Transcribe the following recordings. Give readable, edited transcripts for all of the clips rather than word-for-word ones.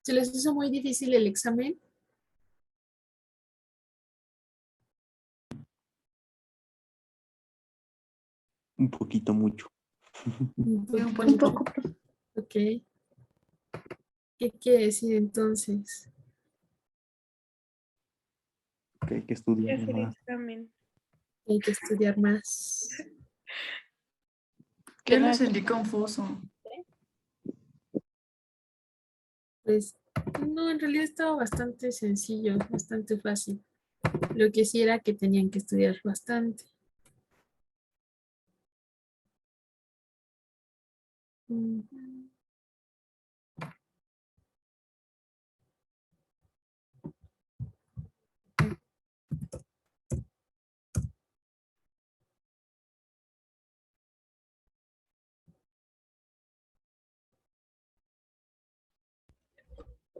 ¿Se les hizo muy difícil el examen? Un poquito mucho. Un Un poco. Ok. ¿Qué quiere decir entonces? Que hay que estudiar Hacer más. examen. Hay que estudiar más. Yo lo sentí confuso. Pues no, en realidad estaba bastante sencillo, bastante fácil. Lo que sí era que tenían que estudiar bastante. Ujú.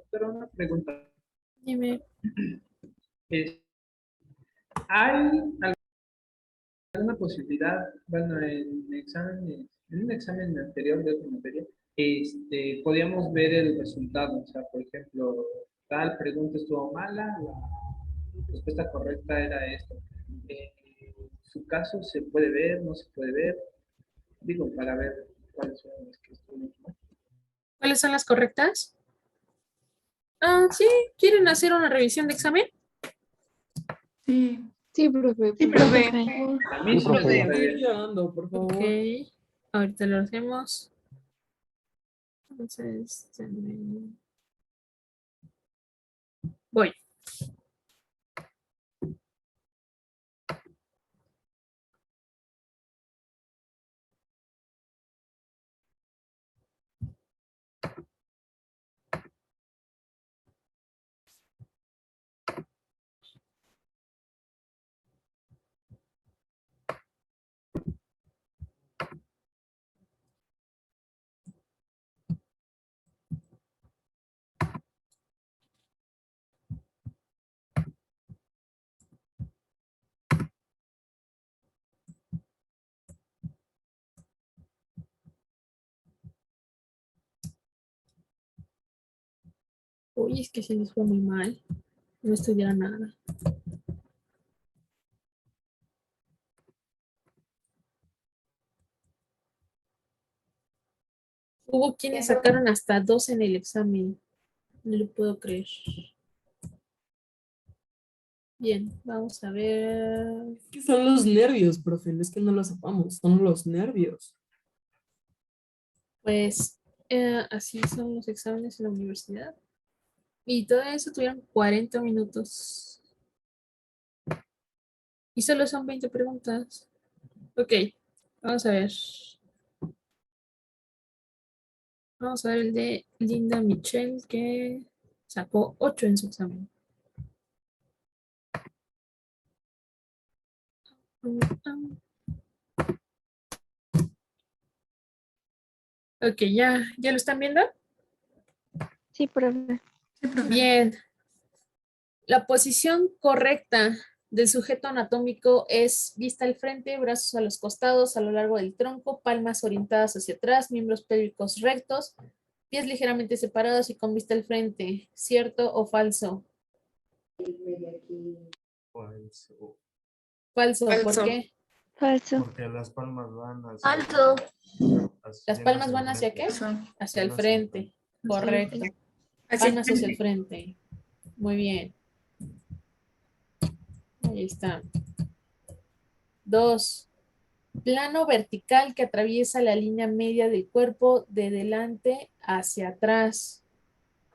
Pero una pregunta. Dime. ¿Hay alguna posibilidad, bueno, en un examen anterior de otra materia, podíamos ver el resultado? O sea, por ejemplo, tal pregunta estuvo mala, la respuesta correcta era esto. ¿Su caso se puede ver, no se puede ver? Digo, para ver cuáles son las que estuvieron mal. ¿Cuáles son las correctas? Ah, sí. ¿Quieren hacer una revisión de examen? Sí. Sí, profe. Sí, profe. A mí sí me profe. gustaría. Por favor. Ok. Ahorita lo hacemos. Entonces, voy. Uy, es que se les fue muy mal. No estudiaron nada. Hubo quienes sacaron hasta 2 en el examen. No lo puedo creer. Bien, vamos a ver. ¿Qué son los nervios, profe? No es que no lo sepamos, son los nervios. Pues así son los exámenes en la universidad. Y todo eso tuvieron 40 minutos. Y solo son 20 preguntas. Ok, vamos a ver. Vamos a ver el de Linda Michelle, que sacó 8 en su examen. Ok, ¿ya lo están viendo? Sí, profe. Sí, profe. Bien. La posición correcta del sujeto anatómico es vista al frente, brazos a los costados, a lo largo del tronco, palmas orientadas hacia atrás, miembros pélvicos rectos, pies ligeramente separados y con vista al frente. ¿Cierto o falso? Falso. ¿Por Falso. qué? Falso. Porque las palmas van hacia Alto. ¿Las palmas van hacia qué? Falso. Hacia el frente. Correcto. Así. Palmas hacia el frente. Muy bien. Ahí está. 2. Plano vertical que atraviesa la línea media del cuerpo de delante hacia atrás.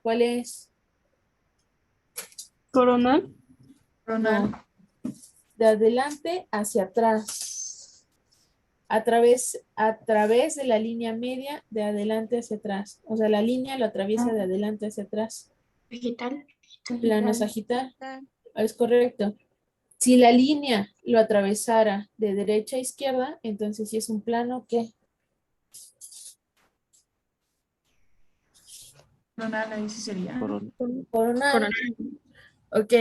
¿Cuál es? Coronal. Coronal. No. De adelante hacia atrás. A través de la línea media de adelante hacia atrás. O sea, la línea lo atraviesa de adelante hacia atrás. Digital. Plano sagital. Es correcto. Si la línea lo atravesara de derecha a izquierda, entonces sí es un plano que Coronal, ahí sí sería. Corona. coronal. Ok,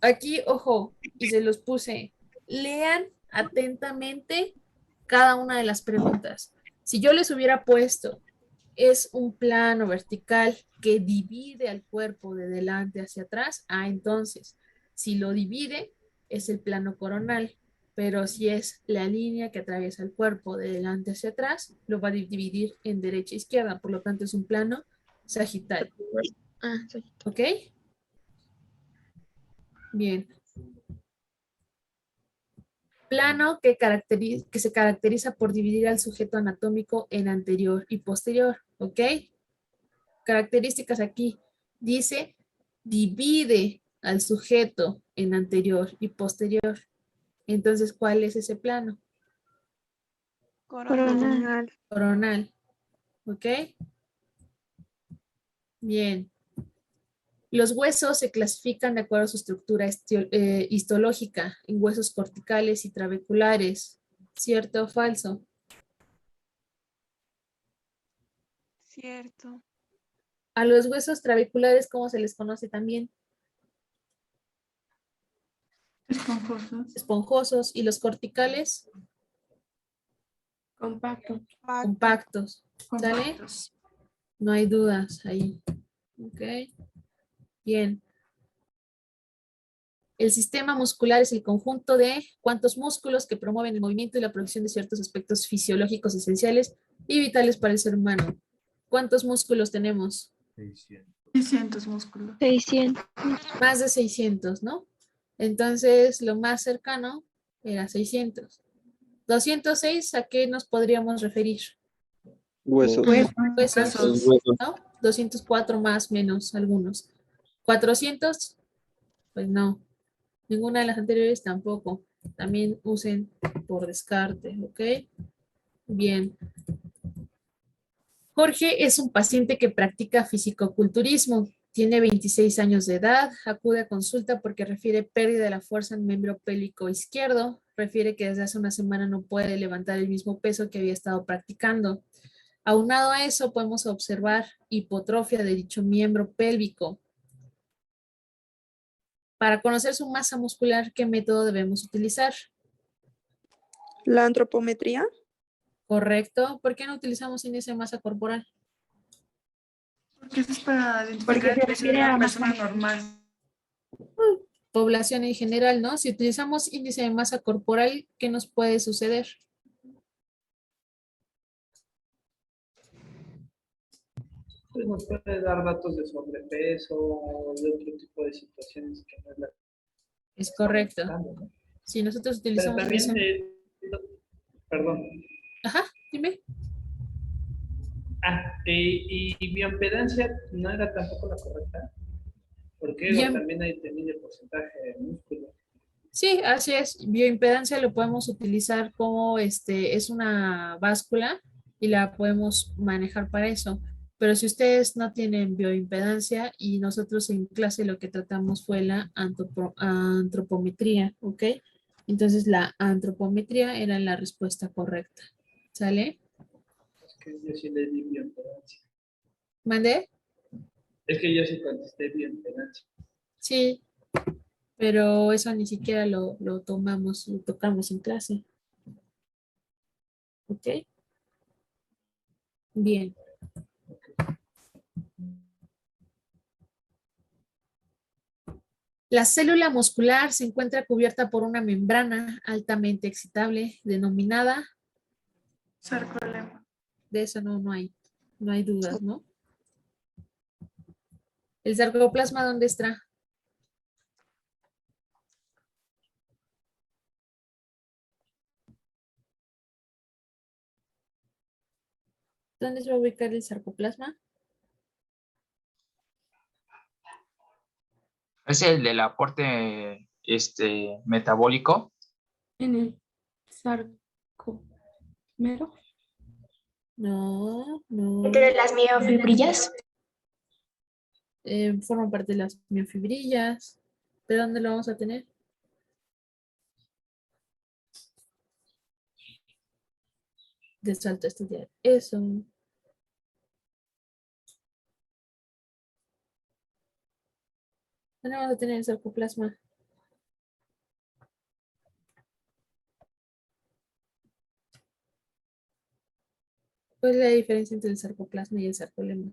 aquí, ojo, y se los puse. Lean atentamente cada una de las preguntas. Si yo les hubiera puesto, es un plano vertical que divide al cuerpo de delante hacia atrás, entonces, si lo divide, es el plano coronal. Pero si es la línea que atraviesa el cuerpo de delante hacia atrás, lo va a dividir en derecha e izquierda. Por lo tanto, es un plano sagital. Sí. ¿Ok? Bien. Plano que se caracteriza por dividir al sujeto anatómico en anterior y posterior. ¿Ok? Características aquí. Dice, divide al sujeto en anterior y posterior. Entonces, ¿cuál es ese plano? Coronal. Coronal. ¿Ok? Bien. Los huesos se clasifican de acuerdo a su estructura histológica en huesos corticales y trabeculares. ¿Cierto o falso? Cierto. A los huesos trabeculares, ¿cómo se les conoce también? Esponjosos. Esponjosos. ¿Y los corticales? Compacto. Compactos. ¿Sale? Compactos. No hay dudas ahí. Ok. Bien. El sistema muscular es el conjunto de cuántos músculos que promueven el movimiento y la producción de ciertos aspectos fisiológicos esenciales y vitales para el ser humano. ¿Cuántos músculos tenemos? 600. 600 músculos. 600. Más de 600, ¿no? Entonces, lo más cercano era 600. 206, ¿a qué nos podríamos referir? Huesos. Huesos. Huesos, ¿no? 204 más, menos algunos. 400, pues no. Ninguna de las anteriores tampoco. También usen por descarte, ¿ok? Bien. Jorge es un paciente que practica fisicoculturismo. Tiene 26 años de edad, acude a consulta porque refiere pérdida de la fuerza en miembro pélvico izquierdo, refiere que desde hace una semana no puede levantar el mismo peso que había estado practicando. Aunado a eso, podemos observar hipotrofia de dicho miembro pélvico. Para conocer su masa muscular, ¿qué método debemos utilizar? La antropometría. Correcto. ¿Por qué no utilizamos índice de masa corporal? Porque eso es para Porque identificar se el peso de refiere una a persona normal. Población en general, ¿no? Si utilizamos índice de masa corporal, ¿qué nos puede suceder? Pues nos puede dar datos de sobrepeso o de otro tipo de situaciones que no es la que Es estamos correcto. buscando, ¿no? Si nosotros Pero utilizamos también, índice... perdón. Ajá, dime. Y bioimpedancia no era tampoco la correcta. Porque Bien. también hay tenido porcentaje de músculo. Sí, así es. Bioimpedancia lo podemos utilizar como es una báscula y la podemos manejar para eso. Pero si ustedes no tienen bioimpedancia y nosotros en clase lo que tratamos fue la antropometría, ¿ok? Entonces la antropometría era la respuesta correcta. ¿Sale? Es que yo sí le di bioimpedancia. ¿Mandé? Es que yo sí contesté bioimpedancia. Sí, pero eso ni siquiera lo tomamos, lo tocamos en clase. ¿Ok? Bien. La célula muscular se encuentra cubierta por una membrana altamente excitable denominada, Sarcolema. de eso no hay dudas, ¿no? ¿El sarcoplasma dónde está? ¿Dónde se va a ubicar el sarcoplasma? Es el del aporte metabólico. En el sarcómero. No, no. Entre las miofibrillas. Forma parte de las miofibrillas. ¿De dónde lo vamos a tener? de salto a estudiar eso. Tenemos a tener el sarcoplasma. ¿Cuál es la diferencia entre el sarcoplasma y el sarcolema?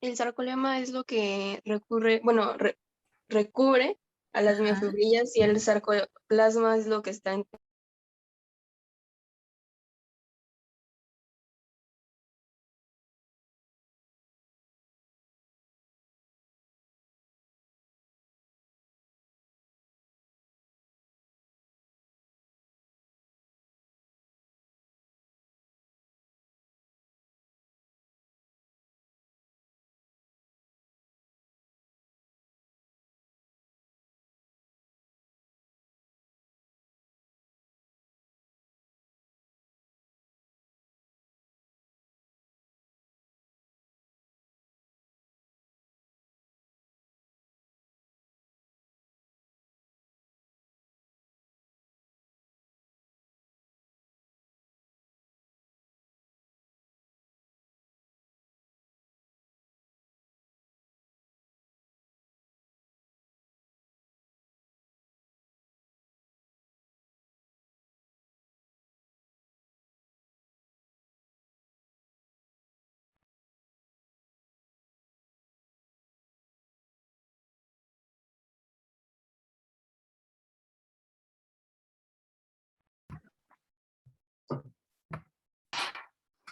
El sarcolema es lo que recubre a las Ajá. miofibrillas y el sarcoplasma es lo que está en...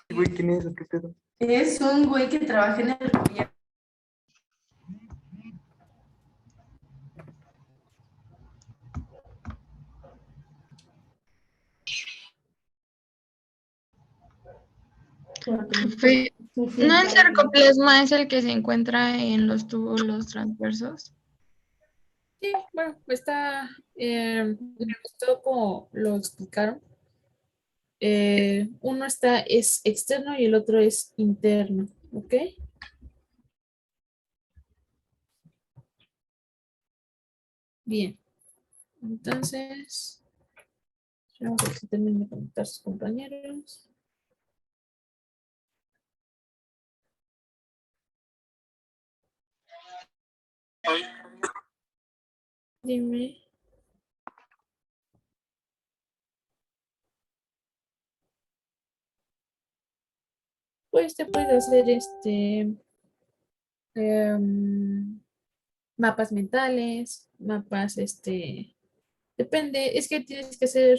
Güey, ¿quién es? ¿Qué pedo? Es un güey que trabaja en el gobierno. ¿No el sarcoplasma es el que se encuentra en los túbulos transversos? Sí, bueno, está, me gustó como lo explicaron. Uno es externo y el otro es interno, ¿ok? Bien, entonces, vamos a ver si terminan de conectar sus compañeros. Dime. Pues te puedes hacer mapas mentales, mapas, depende, es que tienes que hacer,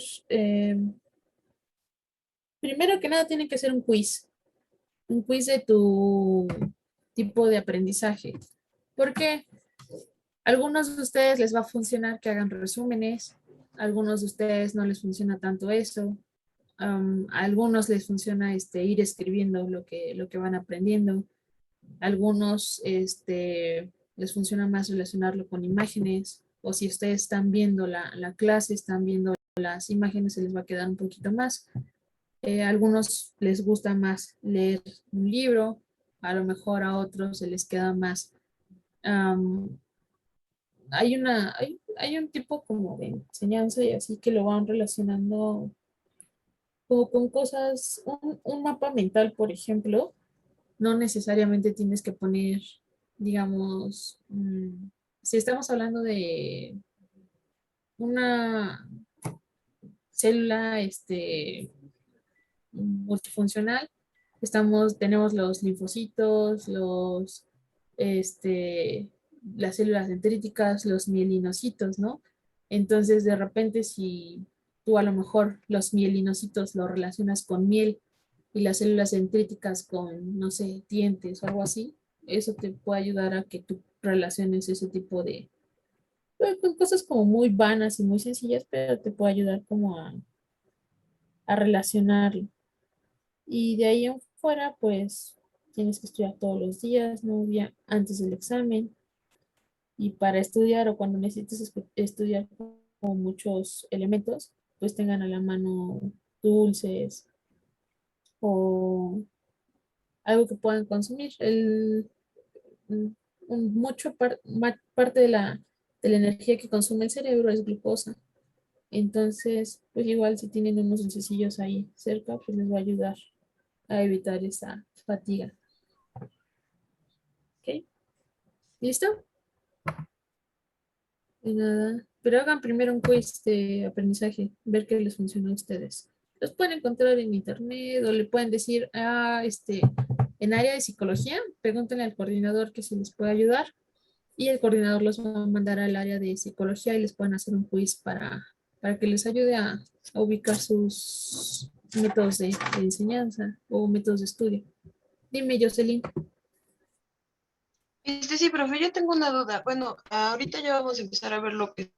primero que nada tiene que ser un quiz de tu tipo de aprendizaje. Porque a algunos de ustedes les va a funcionar que hagan resúmenes, a algunos de ustedes no les funciona tanto eso, a algunos les funciona ir escribiendo lo que van aprendiendo, a algunos les funciona más relacionarlo con imágenes, o si ustedes están viendo la clase, están viendo las imágenes, se les va a quedar un poquito más. A algunos les gusta más leer un libro, a lo mejor a otros se les queda más. am, hay un tipo como de enseñanza y así que lo van relacionando como con cosas, un mapa mental, por ejemplo, no necesariamente tienes que poner, digamos, si estamos hablando de una célula multifuncional, tenemos los linfocitos, este, las células dendríticas, los mielinocitos, ¿no? Entonces, de repente, si tú a lo mejor los mielinocitos los relacionas con miel y las células dendríticas con, no sé, dientes o algo así, eso te puede ayudar a que tú relaciones ese tipo de, pues, con cosas como muy vanas y muy sencillas, pero te puede ayudar como a relacionarlo. Y de ahí en fuera, pues tienes que estudiar todos los días, ¿no? Ya antes del examen. Y para estudiar o cuando necesites estudiar con muchos elementos, pues tengan a la mano dulces o algo que puedan consumir. parte de la energía que consume el cerebro es glucosa. Entonces, pues igual si tienen unos dulcecillos ahí cerca, pues les va a ayudar a evitar esa fatiga. ¿Ok? ¿Listo? De nada. Pero hagan primero un quiz de aprendizaje, ver qué les funciona a ustedes. Los pueden encontrar en internet o le pueden decir, en área de psicología, pregúntenle al coordinador que si les puede ayudar y el coordinador los va a mandar al área de psicología y les pueden hacer un quiz para que les ayude a ubicar sus métodos de enseñanza o métodos de estudio. Dime, Jocelyn. Sí, profe, yo tengo una duda. Bueno, ahorita ya vamos a empezar a ver lo que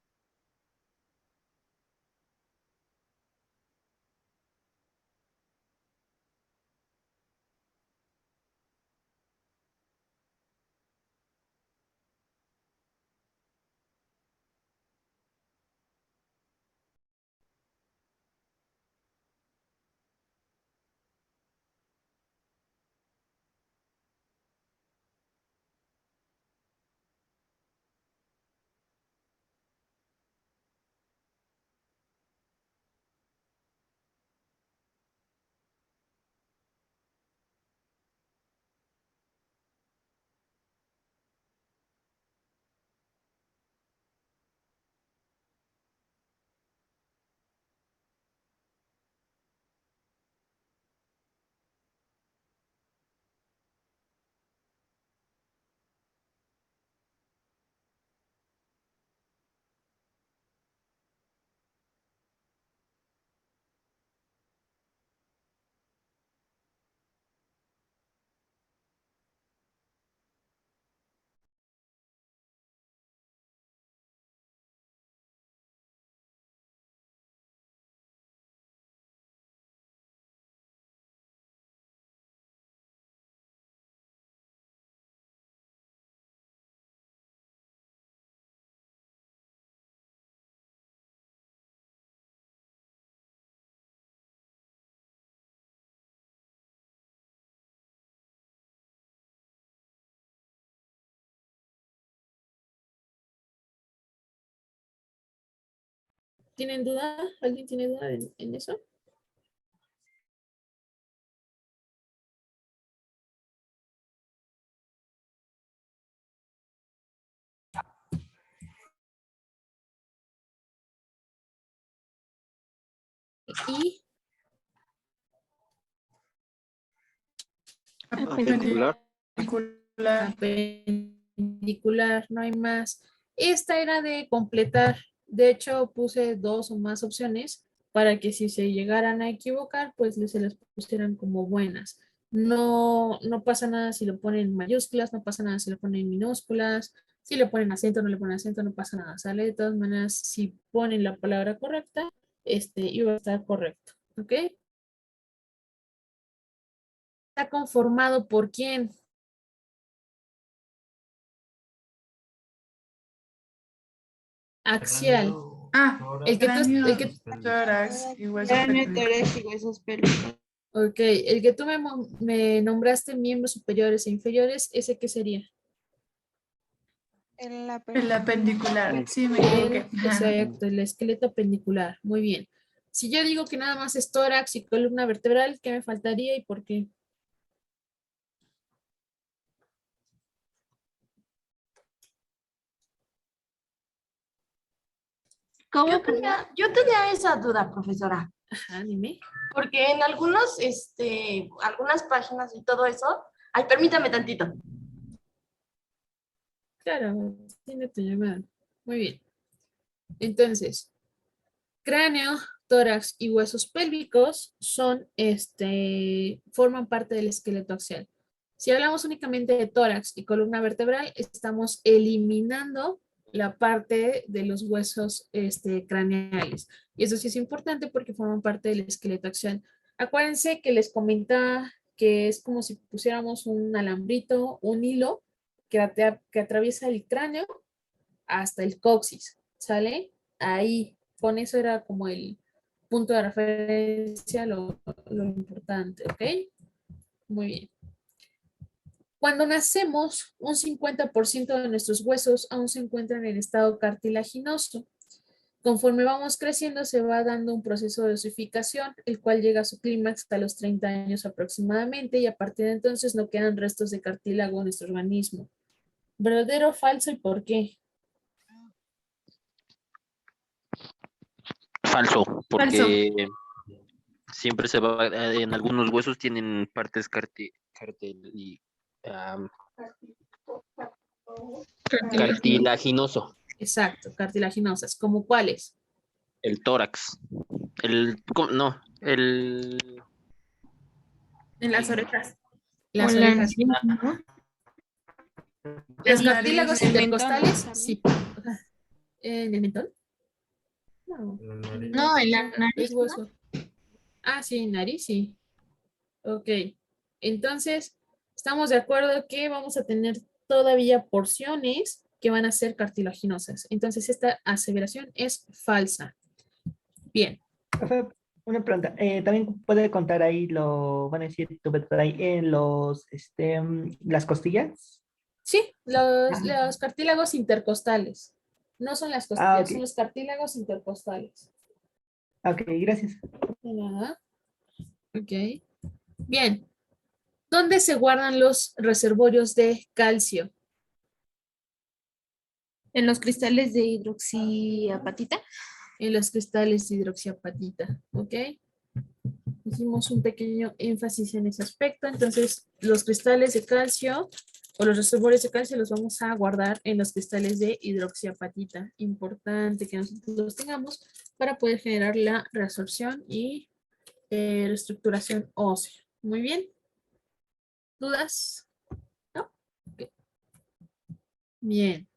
¿Tienen duda? ¿Alguien tiene duda en eso? Y Apendicular. perpendicular, no hay más. Esta era de completar. De hecho, puse 2 o más opciones para que si se llegaran a equivocar, pues se las pusieran como buenas. No pasa nada si lo ponen en mayúsculas, no pasa nada si lo ponen en minúsculas, si le ponen acento, no le ponen acento, no pasa nada, ¿sale? De todas maneras, si ponen la palabra correcta, iba a estar correcto, ¿ok? ¿Está conformado por quién? Axial. Tórax y hueso cráneo, pélvico. tórax y huesos pélvicos. Ok, el que tú me nombraste miembros superiores e inferiores, ¿ese qué sería? El apendicular. Sí, me equivoqué. Exacto, el esqueleto apendicular. Muy bien. Si yo digo que nada más es tórax y columna vertebral, ¿qué me faltaría y por qué? Yo tenía esa duda, profesora, Ajá, dime. porque en algunas páginas y todo eso, ay, permítame tantito. Claro, tiene tu llamada. Muy bien. Entonces, cráneo, tórax y huesos pélvicos forman parte del esqueleto axial. Si hablamos únicamente de tórax y columna vertebral, estamos eliminando la parte de los huesos craneales. Y eso sí es importante porque forman parte del esqueleto axial. Acuérdense que les comentaba que es como si pusiéramos un alambrito, un hilo que atraviesa el cráneo hasta el coxis, ¿sale? Ahí, con eso era como el punto de referencia, lo importante, ¿ok? Muy bien. Cuando nacemos, un 50% de nuestros huesos aún se encuentran en estado cartilaginoso. Conforme vamos creciendo, se va dando un proceso de osificación, el cual llega a su clímax hasta los 30 años aproximadamente, y a partir de entonces no quedan restos de cartílago en nuestro organismo. ¿Verdadero o falso y por qué? Falso, porque siempre se va, en algunos huesos tienen partes cartilaginoso. Exacto, cartilaginosas. ¿Cómo cuáles? El tórax. No, el... En las orejas. Las O la orejas. encía, ¿no? Los Las cartílagos narices. intercostales, sí. ¿En el mentón? No. No, en la Es nariz, ¿no? hueso. Ah, sí, nariz, sí. Ok. Entonces, estamos de acuerdo que vamos a tener todavía porciones que van a ser cartilaginosas. Entonces, esta aseveración es falsa. Bien. Profe, una pregunta. También puede contar ahí van a decir tu por ahí en las costillas. Sí, los cartílagos intercostales. No son las Ah, costillas, ok. son los cartílagos intercostales. Ok, gracias. De nada. Ok. Bien. ¿Dónde se guardan los reservorios de calcio? En los cristales de hidroxiapatita. En los cristales de hidroxiapatita. ¿Ok? Hicimos un pequeño énfasis en ese aspecto. Entonces, los cristales de calcio o los reservorios de calcio los vamos a guardar en los cristales de hidroxiapatita. Importante que nosotros los tengamos para poder generar la reabsorción y reestructuración ósea. Muy bien. ¿Dudas? ¿No? Ok. Bien.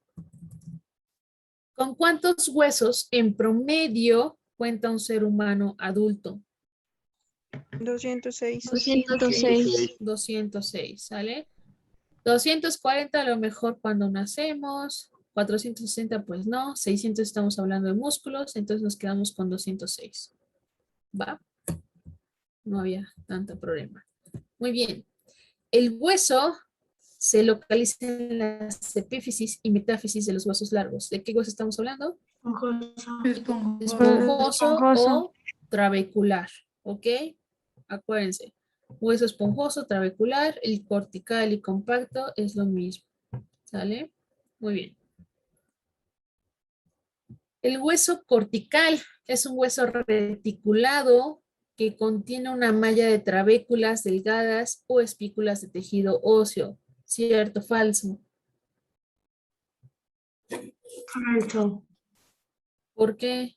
¿Con cuántos huesos en promedio cuenta un ser humano adulto? 206. 206. 206, ¿sale? 240 a lo mejor cuando nacemos, 460 pues no, 600 estamos hablando de músculos, entonces nos quedamos con 206. ¿Va? No había tanto problema. Muy bien. El hueso se localiza en las epífisis y metáfisis de los huesos largos. ¿De qué hueso estamos hablando? Esponjoso o trabecular, ¿ok? Acuérdense, hueso esponjoso, trabecular, el cortical y compacto es lo mismo, ¿sale? Muy bien. El hueso cortical es un hueso reticulado que contiene una malla de trabéculas delgadas o espículas de tejido óseo. ¿Cierto o falso? Falso. ¿Por qué?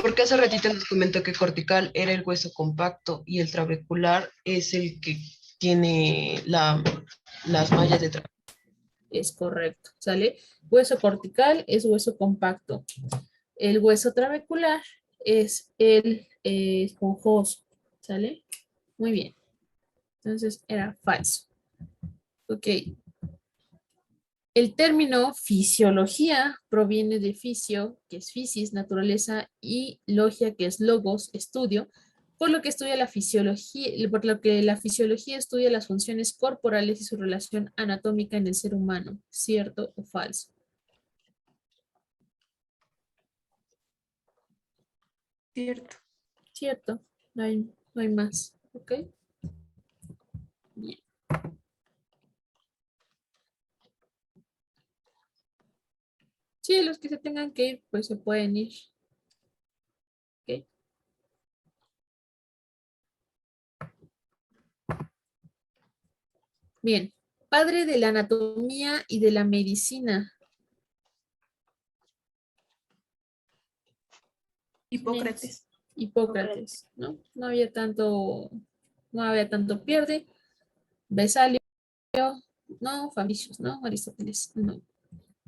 Porque hace ratito nos comentó que cortical era el hueso compacto y el trabecular es el que tiene las mallas de trabecular. Es correcto, ¿sale? Hueso cortical es hueso compacto. El hueso trabecular es el esponjoso, ¿sale? Muy bien. Entonces era falso. Ok. El término fisiología proviene de fisio, que es fisis, naturaleza, y logia, que es logos, estudio, por lo que estudia la fisiología, por lo que la fisiología estudia las funciones corporales y su relación anatómica en el ser humano. ¿Cierto o falso? Cierto. Cierto. No hay más. ¿Ok? Bien. Sí, los que se tengan que ir, pues se pueden ir. ¿Ok? Bien. Padre de la anatomía y de la medicina. Hipócrates. Hipócrates, ¿no? No había tanto pierde. Besalio, no. Fabricius, no. Aristóteles, no.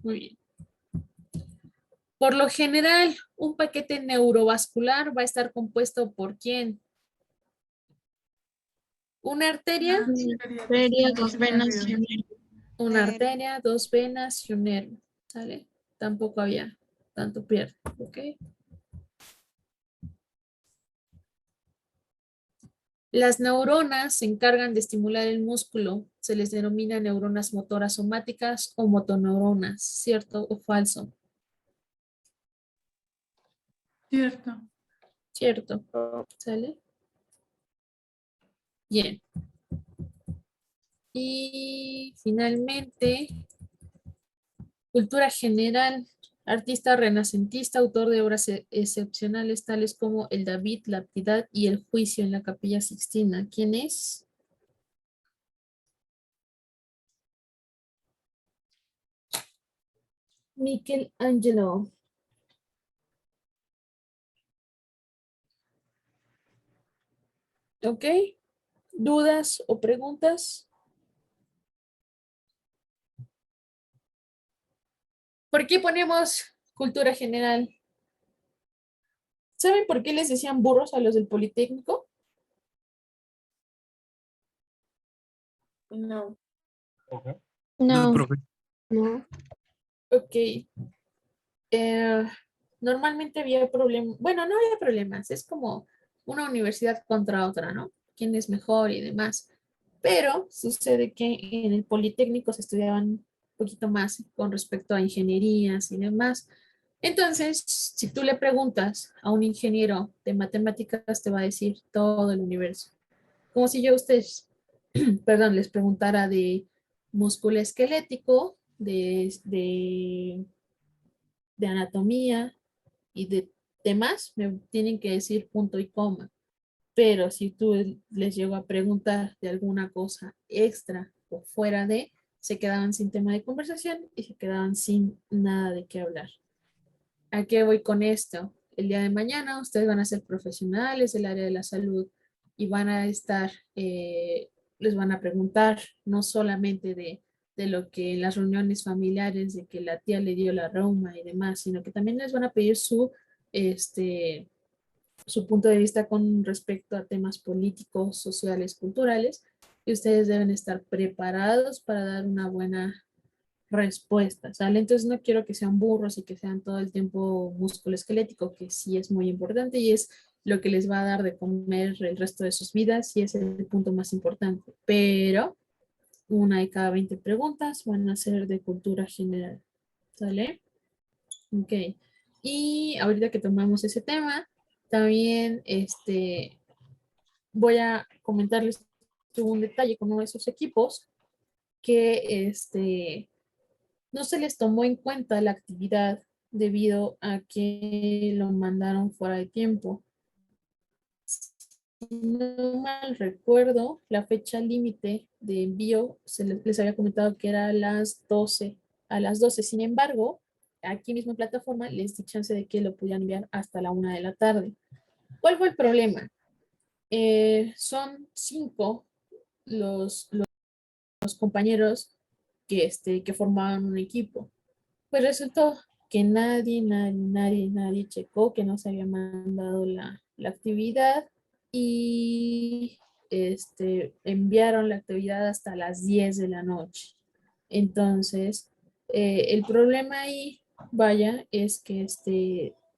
Muy bien. Por lo general, un paquete neurovascular va a estar compuesto por ¿quién? Una arteria. Arteria, dos venas y un nervio. Una arteria, dos venas y un nervio. ¿Sale? Tampoco había tanto pierde. ¿Ok? Las neuronas se encargan de estimular el músculo. Se les denomina neuronas motoras somáticas o motoneuronas, ¿cierto o falso? Cierto. Cierto. ¿Sale? Bien. Y finalmente, cultura general. Artista renacentista, autor de obras excepcionales tales como El David, La Piedad y El Juicio en la Capilla Sixtina. ¿Quién es? Michelangelo. ¿Ok? ¿Dudas o preguntas? ¿Por qué ponemos cultura general? ¿Saben por qué les decían burros a los del Politécnico? No. No. profe. No. Ok. Normalmente había problemas, bueno, no había problemas, es como una universidad contra otra, ¿no? ¿Quién es mejor y demás? Pero sucede que en el Politécnico se estudiaban un poquito más con respecto a ingenierías y demás. Entonces, si tú le preguntas a un ingeniero de matemáticas, te va a decir todo el universo. Como si yo a ustedes, perdón, les preguntara de músculo esquelético, de anatomía y de temas, me tienen que decir punto y coma. Pero si tú les llego a preguntar de alguna cosa extra o fuera de, se quedaban sin tema de conversación y se quedaban sin nada de qué hablar. ¿A qué voy con esto? El día de mañana ustedes van a ser profesionales del área de la salud y van a estar, les van a preguntar no solamente de lo que en las reuniones familiares, de que la tía le dio la reuma y demás, sino que también les van a pedir su punto de vista con respecto a temas políticos, sociales, culturales, y ustedes deben estar preparados para dar una buena respuesta, ¿sale? Entonces no quiero que sean burros y que sean todo el tiempo músculo esquelético, que sí es muy importante y es lo que les va a dar de comer el resto de sus vidas y es el punto más importante. Pero una de cada 20 preguntas van a ser de cultura general, ¿sale? Ok. Y ahorita que tomamos ese tema, también voy a comentarles un detalle con uno de esos equipos que no se les tomó en cuenta la actividad debido a que lo mandaron fuera de tiempo. Si no mal recuerdo, la fecha límite de envío les había comentado que era a las 12. A las 12. Sin embargo, aquí mismo en plataforma les di chance de que lo pudieran enviar hasta la 1 de la tarde. ¿Cuál fue el problema? Son 5 los compañeros que formaban un equipo. Pues resultó que nadie checó que no se había mandado la actividad y enviaron la actividad hasta las 10 de la noche. Entonces, el problema ahí, vaya, es que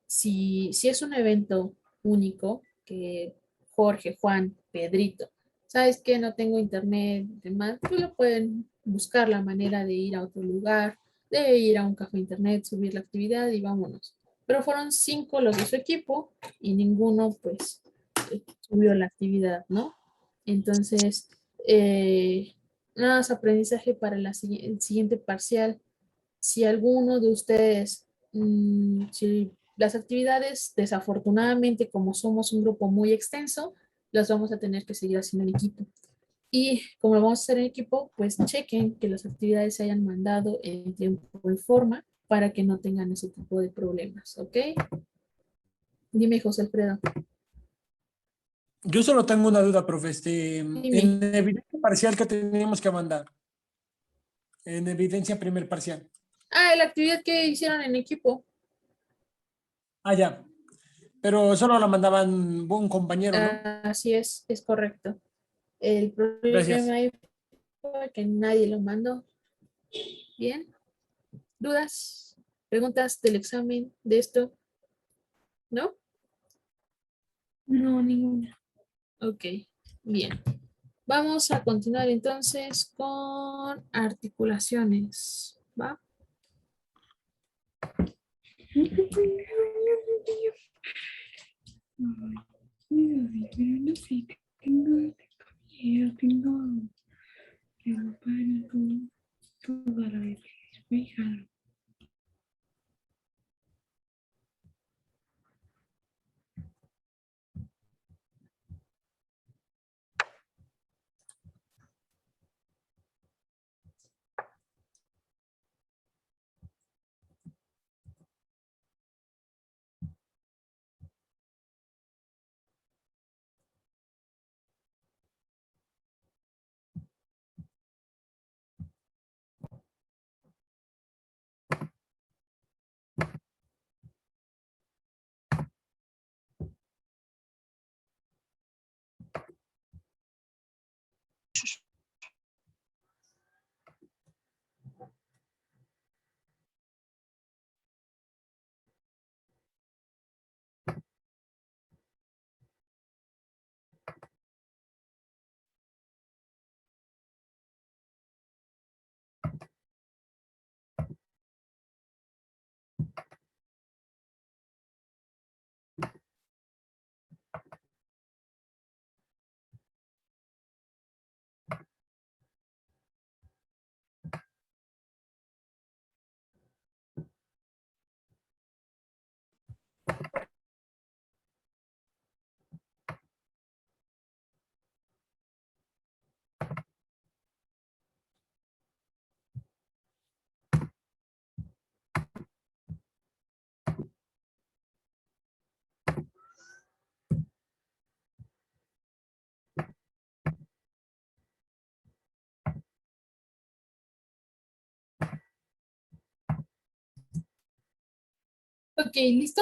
si es un evento único, que Jorge, Juan, Pedrito, ¿sabes qué? No tengo internet, demás, pues lo pueden buscar la manera de ir a otro lugar, de ir a un café internet, subir la actividad y vámonos. Pero fueron 5 los de su equipo y ninguno pues subió la actividad, ¿no? Entonces, nada más aprendizaje para el siguiente parcial. Si alguno de ustedes, si las actividades, desafortunadamente, como somos un grupo muy extenso, las vamos a tener que seguir haciendo en equipo. Y como lo vamos a hacer en equipo, pues chequen que las actividades se hayan mandado en tiempo y forma para que no tengan ese tipo de problemas, ¿ok? Dime, José Alfredo. Yo solo tengo una duda, profe. Dime. En evidencia parcial que teníamos que mandar. En evidencia primer parcial. La actividad que hicieron en equipo. Ya. Pero solo la mandaban un compañero, ¿no? Así es correcto. El Gracias. problema ahí fue que nadie lo mandó. Bien. ¿Dudas? ¿Preguntas del examen de esto? ¿No? No, ninguna. Ok. Bien. Vamos a continuar entonces con articulaciones. ¿Va? Ok, ¿listo?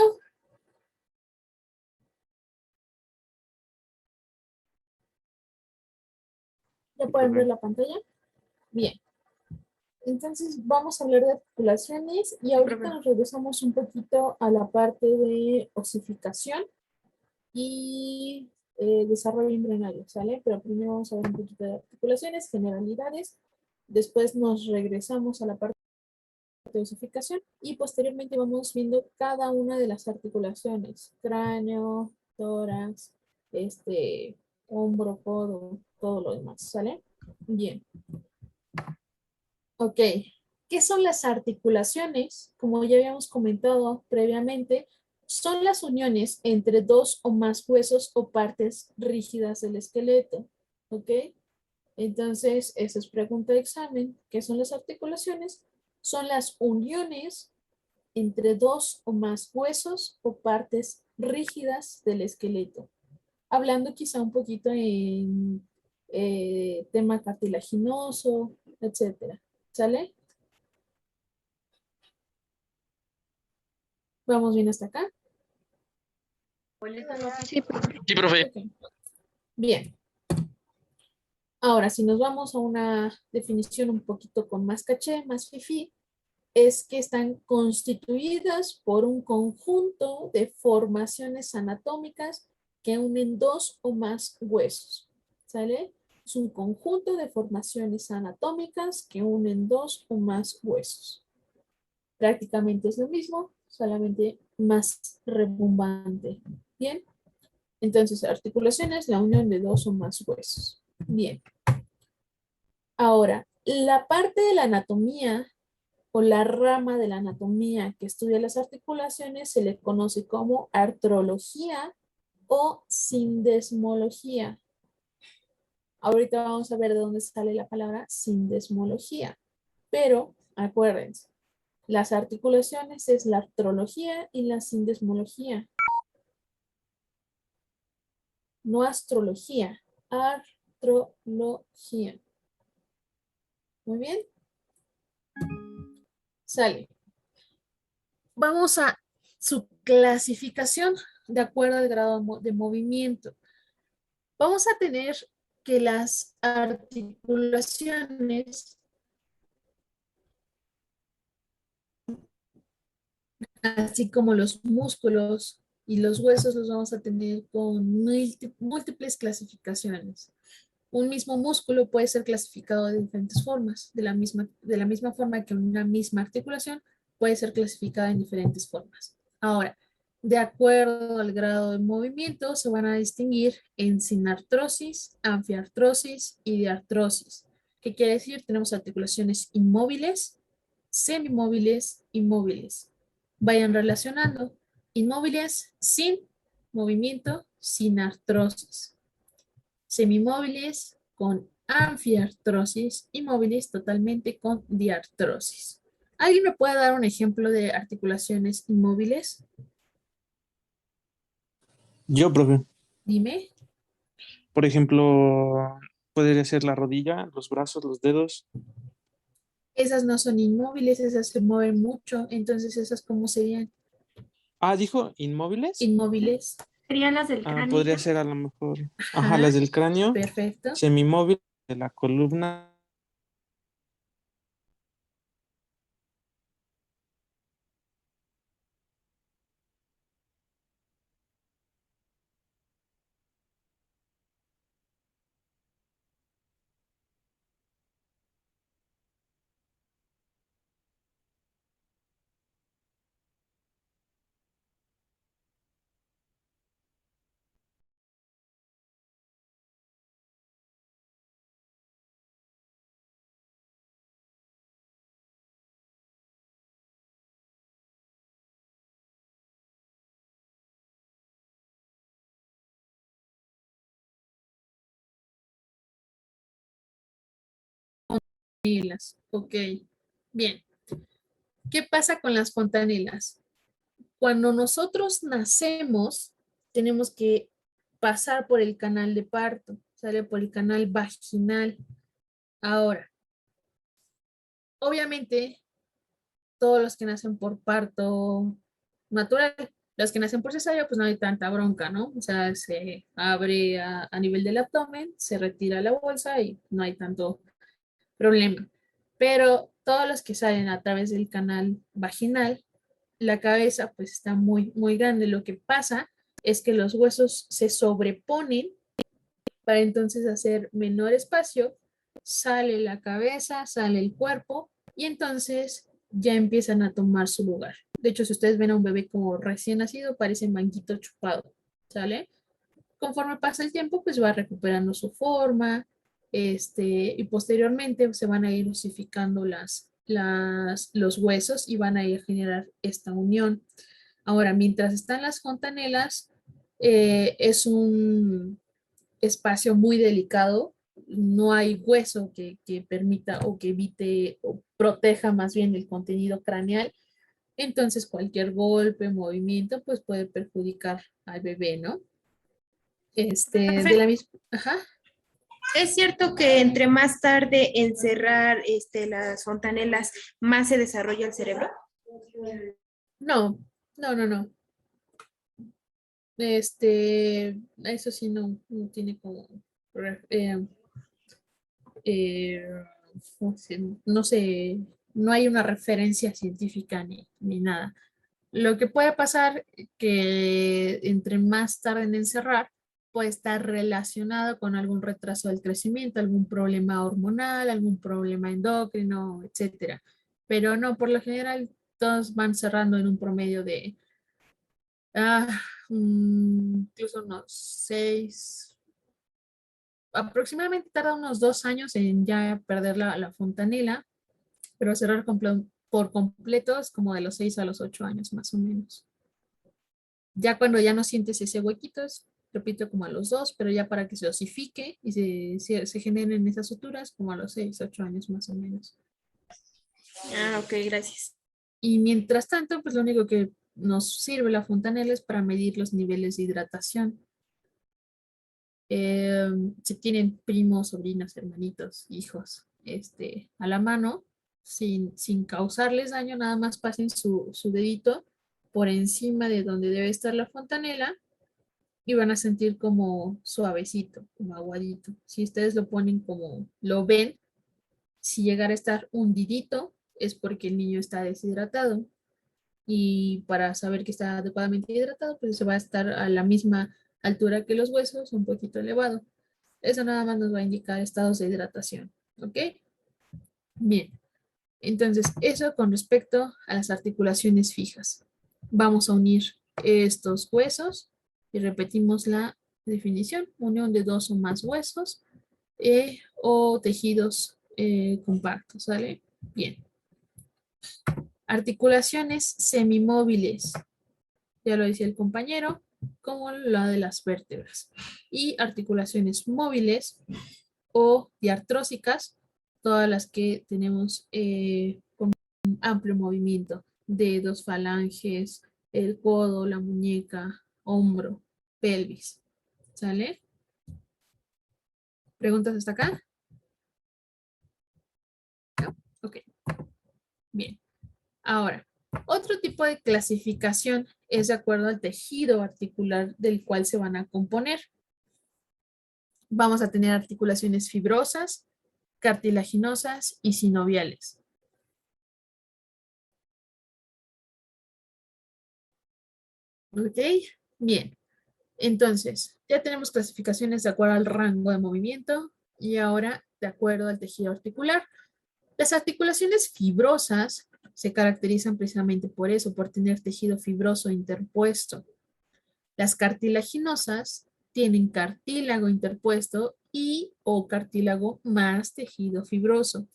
¿Ya pueden ver la pantalla? Bien. Entonces vamos a hablar de articulaciones y ahorita nos regresamos un poquito a la parte de osificación y desarrollo embrionario, ¿sale? Pero primero vamos a ver un poquito de articulaciones, generalidades, después nos regresamos a la parte de osificación y posteriormente vamos viendo cada una de las articulaciones, cráneo, tórax, hombro, codo, todo lo demás, ¿sale? Bien. Ok, ¿qué son las articulaciones? Como ya habíamos comentado previamente, son las uniones entre dos o más huesos o partes rígidas del esqueleto. ¿Ok? Entonces, esa es pregunta de examen. ¿Qué son las articulaciones? Son las uniones entre dos o más huesos o partes rígidas del esqueleto. Hablando quizá un poquito en tema cartilaginoso, etcétera. ¿Sale? ¿Vamos bien hasta acá? Sí, Sí, profe. Ok. Bien. Ahora, si nos vamos a una definición un poquito con más caché, más fifí, es que están constituidas por un conjunto de formaciones anatómicas que unen dos o más huesos. ¿Sale? Es un conjunto de formaciones anatómicas que unen dos o más huesos. Prácticamente es lo mismo, solamente más rebumbante. Bien. Entonces, articulación es la unión de dos o más huesos. Bien. Ahora, la parte de la anatomía o la rama de la anatomía que estudia las articulaciones se le conoce como artrología o sindesmología. Ahorita vamos a ver de dónde sale la palabra sindesmología. Pero, acuérdense, las articulaciones es la artrología y la sindesmología. No astrología, artrología. Muy bien. Sale. Vamos a su clasificación de acuerdo al grado de movimiento. Vamos a tener que las articulaciones, así como los músculos y los huesos los vamos a tener con múltiples clasificaciones. Un mismo músculo puede ser clasificado de diferentes formas, de la misma forma que una misma articulación puede ser clasificada en diferentes formas. Ahora, de acuerdo al grado de movimiento, se van a distinguir en sinartrosis, anfiartrosis y diartrosis. ¿Qué quiere decir? Tenemos articulaciones inmóviles, semimóviles y móviles. Vayan relacionando. Inmóviles sin movimiento, sin artrosis. Semimóviles con anfiartrosis y móviles totalmente con diartrosis. ¿Alguien me puede dar un ejemplo de articulaciones inmóviles? Yo, profe, Dime. por ejemplo, podría ser la rodilla, los brazos, los dedos. Esas no son inmóviles, esas se mueven mucho. Entonces, ¿esas cómo serían? Ah, dijo inmóviles. Inmóviles. Serían las del Ah, cráneo. podría ser a lo mejor. Ajá, Ajá, las del cráneo. perfecto. Semimóvil de la columna. Fontanilas. Ok, bien. ¿Qué pasa con las fontanilas? Cuando nosotros nacemos, tenemos que pasar por el canal de parto, sale por el canal vaginal. Ahora, obviamente, todos los que nacen por parto natural, los que nacen por cesárea, pues no hay tanta bronca, ¿no? O sea, se abre a nivel del abdomen, se retira la bolsa y no hay tanto problema. Pero todos los que salen a través del canal vaginal, la cabeza pues está muy, muy grande. Lo que pasa es que los huesos se sobreponen para entonces hacer menor espacio, sale la cabeza, sale el cuerpo y entonces ya empiezan a tomar su lugar. De hecho, si ustedes ven a un bebé como recién nacido, parece manguito chupado, ¿sale? Conforme pasa el tiempo, pues va recuperando su forma, y posteriormente se van a ir osificando los huesos y van a ir a generar esta unión. Ahora, mientras están las fontanelas, es un espacio muy delicado, no hay hueso que permita o que evite o proteja más bien el contenido craneal, entonces cualquier golpe, movimiento, pues puede perjudicar al bebé, ¿no? De la misma, ajá. ¿Es cierto que entre más tarde encerrar las fontanelas, más se desarrolla el cerebro? No, no, no, no. Eso sí no tiene como, eh, eh, no sé, no hay una referencia científica ni nada. Lo que puede pasar que entre más tarde en encerrar, puede estar relacionado con algún retraso del crecimiento, algún problema hormonal, algún problema endocrino, etcétera. Pero no, por lo general, todos van cerrando en un promedio de incluso unos 6, aproximadamente tarda unos 2 años en ya perder la fontanela, pero cerrar por completo es como de los 6 a los 8 años más o menos. Ya cuando ya no sientes ese huequito, repito, como a los 2, pero ya para que se osifique y se generen esas suturas como a los 6, 8 años más o menos. Ah, ok, gracias. Y mientras tanto, pues lo único que nos sirve la fontanela es para medir los niveles de hidratación. Si tienen primos, sobrinos, hermanitos, hijos, a la mano, sin causarles daño, nada más pasen su dedito por encima de donde debe estar la fontanela y van a sentir como suavecito, como aguadito. Si ustedes lo ponen como lo ven, si llegara a estar hundidito, es porque el niño está deshidratado. y para saber que está adecuadamente hidratado, pues se va a estar a la misma altura que los huesos, un poquito elevado. Eso nada más nos va a indicar estados de hidratación, ¿ok? Bien, entonces eso con respecto a las articulaciones fijas. Vamos a unir estos huesos y repetimos la definición: unión de dos o más huesos o tejidos compactos, ¿sale? Bien. Articulaciones semimóviles, ya lo decía el compañero, como la de las vértebras. Y articulaciones móviles o diartrósicas, todas las que tenemos con un amplio movimiento, dedos, falanges, el codo, la muñeca, hombro, pelvis. ¿Sale? ¿Preguntas hasta acá? ¿No? Ok. Bien. Ahora, otro tipo de clasificación es de acuerdo al tejido articular del cual se van a componer. Vamos a tener articulaciones fibrosas, cartilaginosas y sinoviales. ¿Ok? Bien. Entonces, ya tenemos clasificaciones de acuerdo al rango de movimiento y ahora de acuerdo al tejido articular. Las articulaciones fibrosas se caracterizan precisamente por eso, por tener tejido fibroso interpuesto. Las cartilaginosas tienen cartílago interpuesto y o cartílago más tejido fibroso.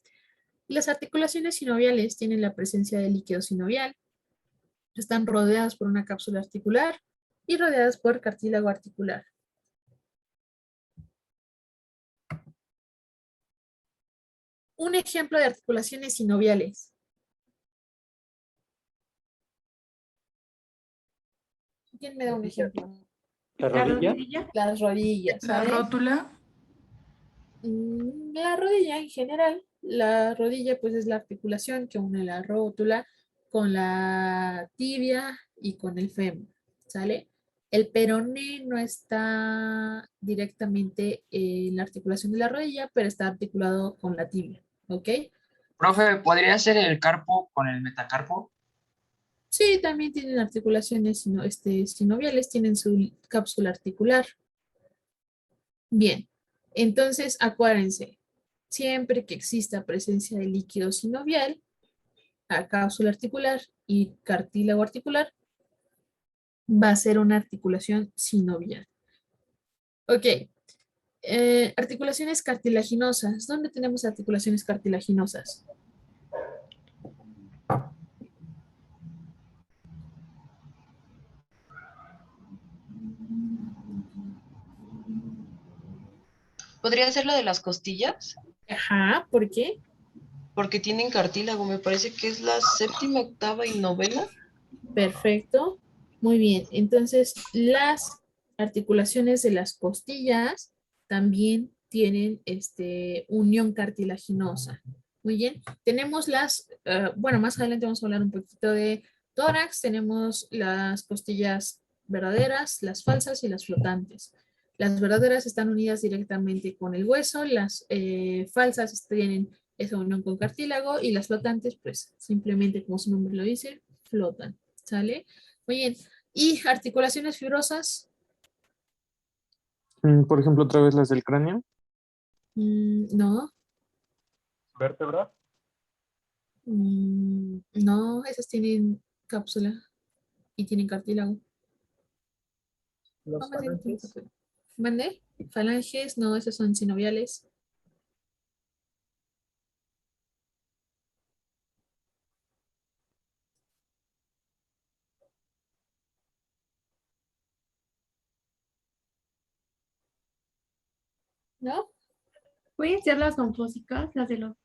Y las articulaciones sinoviales tienen la presencia de líquido sinovial, están rodeadas por una cápsula articular y rodeadas por cartílago articular. Un ejemplo de articulaciones sinoviales. ¿Quién me da un ejemplo? ¿La rodilla? Las rodillas. ¿La ¿sale? rótula? La rodilla en general. La rodilla pues es la articulación que une la rótula con la tibia y con el fémur. ¿Sale? El peroné no está directamente en la articulación de la rodilla, pero está articulado con la tibia. ¿Ok? Profe, ¿podría ser el carpo con el metacarpo? Sí, también tienen articulaciones sinoviales, tienen su cápsula articular. Bien, entonces acuérdense, siempre que exista presencia de líquido sinovial, a cápsula articular y cartílago articular, va a ser una articulación sinovial. Ok, articulaciones cartilaginosas. ¿Dónde tenemos articulaciones cartilaginosas? ¿Podría ser la de las costillas? Ajá, ¿por qué? Porque tienen cartílago, me parece que es la séptima, octava y novena. Perfecto, muy bien. Entonces, las articulaciones de las costillas también tienen unión cartilaginosa. Muy bien. Tenemos bueno, más adelante vamos a hablar un poquito de tórax. Tenemos las costillas verdaderas, las falsas y las flotantes. Las verdaderas están unidas directamente con el hueso, las falsas tienen esa unión con cartílago y las flotantes, pues simplemente como su nombre lo dice, flotan. ¿Sale? Muy bien. ¿Y articulaciones fibrosas? Por ejemplo, otra vez las del cráneo. No. ¿Vértebra? No, esas tienen cápsula y tienen cartílago. Los falanges. ¿Mande? Falanges, no, esos son sinoviales. ¿No? ¿Pueden ser las gonfósicas, las de los...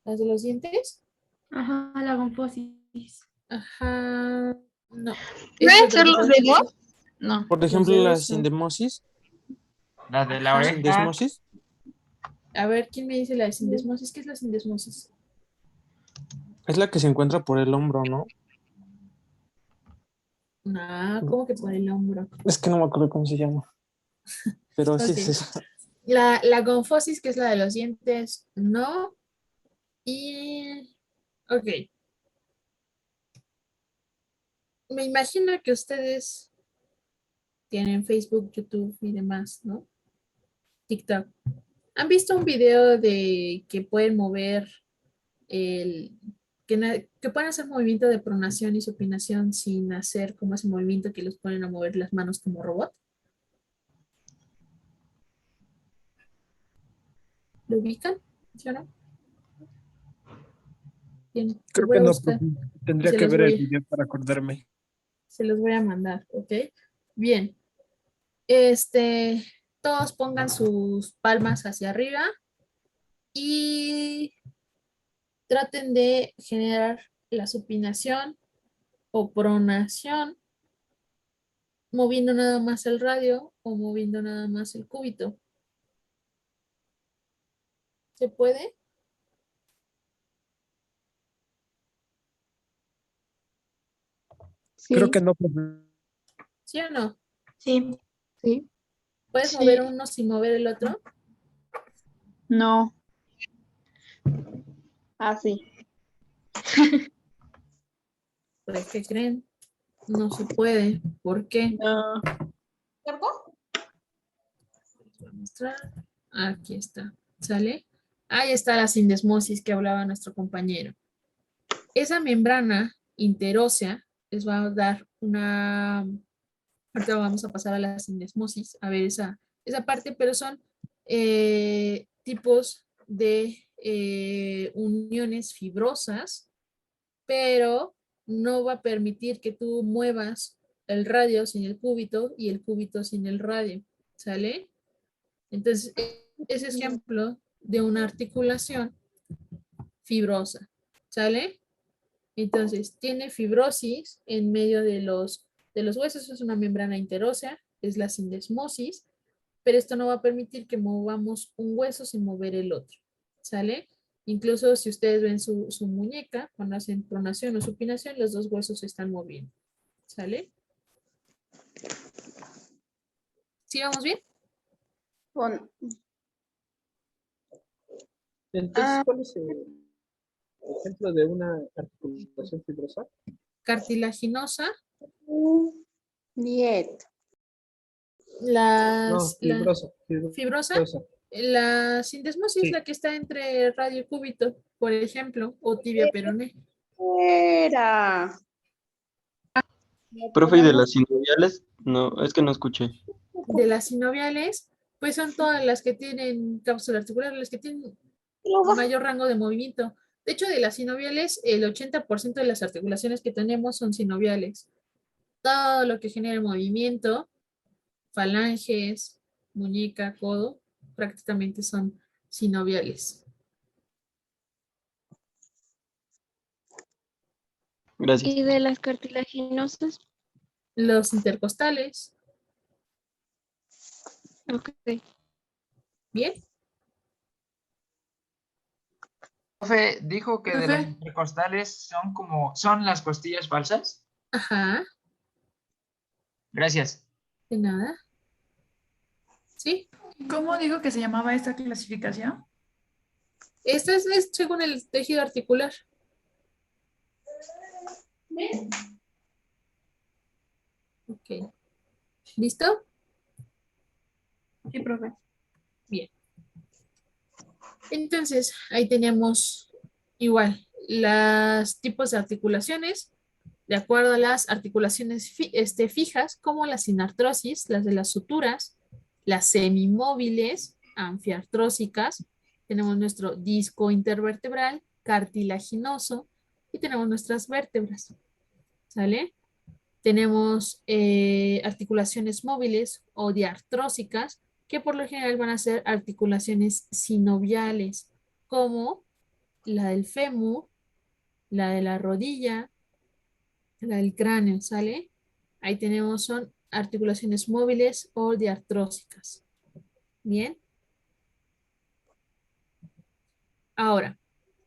¿Las de los dientes? Ajá, la gonfosis. Ajá, no. ¿Pueden ser los dedos? No. Por ejemplo, dedos la no. sindesmosis. La de la oreja. Sindesmosis. A ver, ¿quién me dice la de sindesmosis? ¿Qué es la sindesmosis? Es la que se encuentra por el hombro, ¿no? Ah, ¿cómo que por el hombro? Es que no me acuerdo cómo se llama. Pero sí Ok. es eso. La gonfosis, que es la de los dientes, no. Y, ok, Me imagino que ustedes tienen Facebook, YouTube y demás, ¿no? TikTok. ¿Han visto un video de que pueden mover que pueden hacer movimiento de pronación y supinación sin hacer como ese movimiento que los ponen a mover las manos como robot? ¿Lo ubican? ¿Sí o no? Bien, Creo voy que a no, buscar. tendría Se que los ver el voy- video para acordarme. Se los voy a mandar, ¿ok? Bien. Todos pongan sus palmas hacia arriba y traten de generar la supinación o pronación moviendo nada más el radio o moviendo nada más el cúbito. ¿Se puede? Creo que no. Profe. ¿Sí o no? Sí. Sí. ¿Puedes Sí. mover uno sin mover el otro? No. Así. Pues, ¿qué creen? No se puede. ¿Por qué? No. ¿Cargo? Les voy a mostrar. Aquí está. ¿Sale? Ahí está la sindesmosis que hablaba nuestro compañero. Esa membrana interósea les va a dar una... Ahorita vamos a pasar a la sindesmosis, a ver esa parte, pero son tipos de uniones fibrosas, pero no va a permitir que tú muevas el radio sin el cúbito y el cúbito sin el radio, ¿sale? Entonces, ese es ejemplo de una articulación fibrosa, ¿sale? Entonces, tiene fibrosis en medio de los huesos, es una membrana interósea, es la sindesmosis, pero esto no va a permitir que movamos un hueso sin mover el otro, ¿sale? Incluso si ustedes ven su muñeca, cuando hacen pronación o supinación, los dos huesos se están moviendo, ¿sale? ¿Sí vamos bien? Bueno. Entonces, ¿cuál es el ejemplo de una articulación fibrosa? Cartilaginosa. Niet. No, fibrosa. Fibrosa. La sindesmosis es la que está entre radio y cúbito, por ejemplo, o tibia peroné. Era. Profe, ¿y de las sinoviales? No, es que no escuché. De las sinoviales, pues son todas las que tienen cápsula articular, las que tienen mayor rango de movimiento. De hecho, de las sinoviales, el 80% de las articulaciones que tenemos son sinoviales. Todo lo que genera movimiento, falanges, muñeca, codo, prácticamente son sinoviales. Gracias. ¿Y de las cartilaginosas? Los intercostales. Ok. Bien. Profe, dijo que de Profe. las intercostales son las costillas falsas. Ajá. Gracias. De nada. ¿Sí? ¿Cómo dijo que se llamaba esta clasificación? Esta es según el tejido articular. Ok. ¿Listo? Sí, profe. Bien. Entonces, ahí tenemos igual los tipos de articulaciones, de acuerdo a las articulaciones fijas, como la sinartrosis, las de las suturas, las semimóviles, anfiartrósicas, tenemos nuestro disco intervertebral, cartilaginoso, y tenemos nuestras vértebras, ¿sale? Tenemos articulaciones móviles o diartrósicas, que por lo general van a ser articulaciones sinoviales, como la del fémur, la de la rodilla, la del cráneo, ¿sale? Ahí tenemos, son articulaciones móviles o diartrósicas. Bien. Ahora,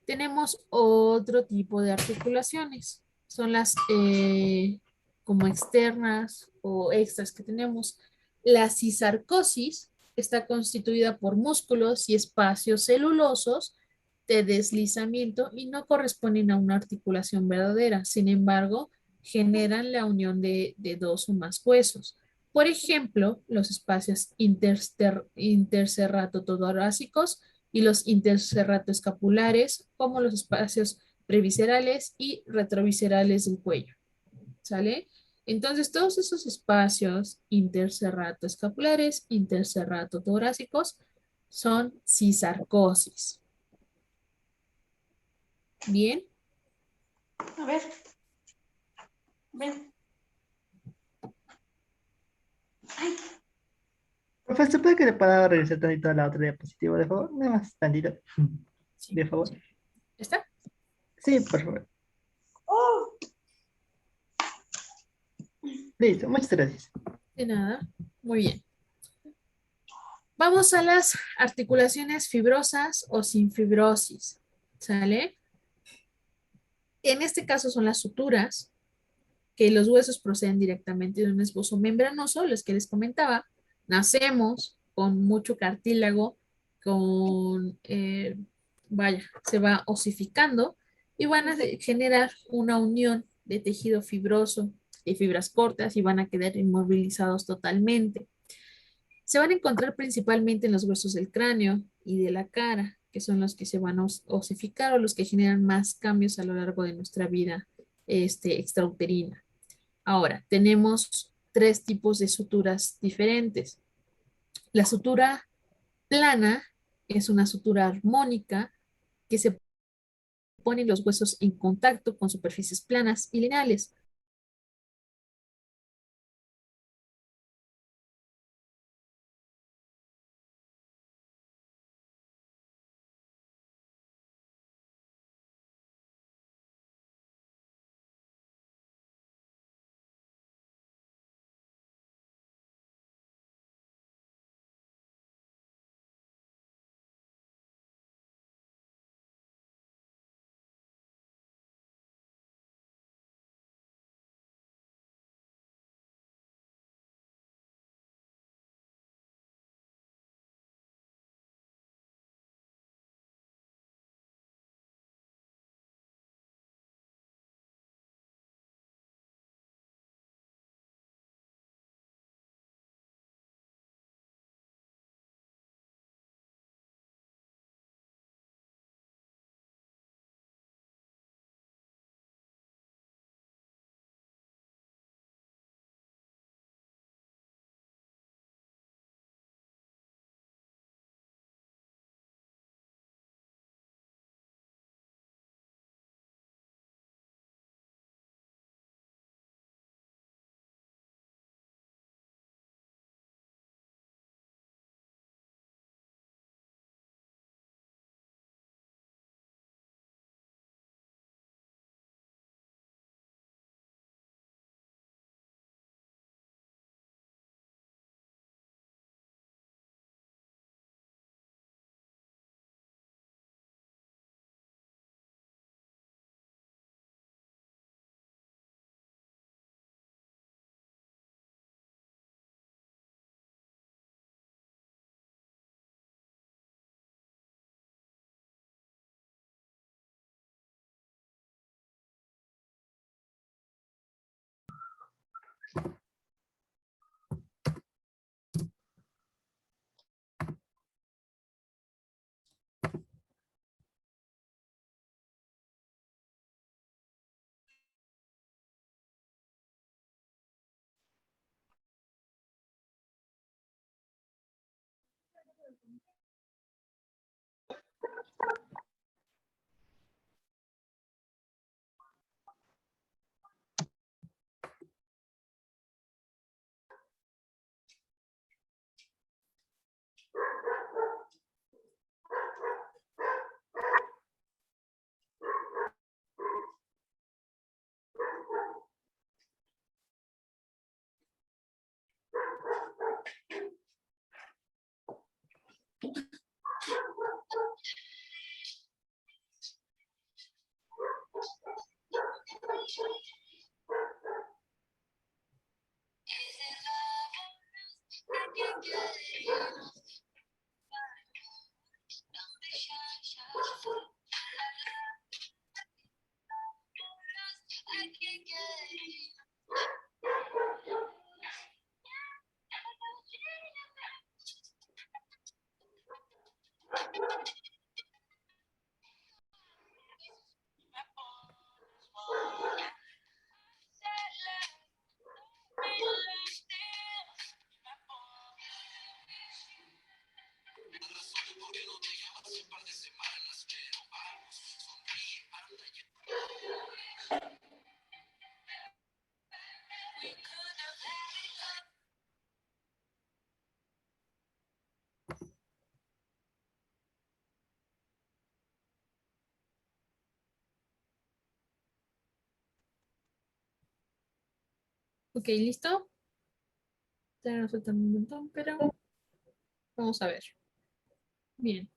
tenemos otro tipo de articulaciones. Son las como externas o extras que tenemos. La cisarcosis está constituida por músculos y espacios celulosos de deslizamiento y no corresponden a una articulación verdadera. Sin embargo, generan la unión de dos o más huesos. Por ejemplo, los espacios intercerratotoracicos y los intercerratoescapulares, como los espacios previscerales y retroviscerales del cuello. ¿Sale? Entonces, todos esos espacios intercerratoescapulares, intercerratotorácicos, son cisarcosis. Bien. A ver. Ven. Ay. Profesor, ¿puede que le pueda regresar tantito a la otra diapositiva, de favor? Nada más, tantito. De favor. ¿Está? Sí, por favor. Oh. Listo, muchas gracias. De nada. Muy bien. Vamos a las articulaciones fibrosas o sin fibrosis. ¿Sale? En este caso son las suturas, que los huesos proceden directamente de un esbozo membranoso, los que les comentaba. Nacemos con mucho cartílago, vaya, se va osificando y van a generar una unión de tejido fibroso, de fibras cortas y van a quedar inmovilizados totalmente. Se van a encontrar principalmente en los huesos del cráneo y de la cara, que son los que se van a osificar o los que generan más cambios a lo largo de nuestra vida extrauterina. Ahora, tenemos tres tipos de suturas diferentes. La sutura plana es una sutura armónica que se pone los huesos en contacto con superficies planas y lineales. Ok, ¿listo? Ya nos faltan un montón, pero vamos a ver. Bien.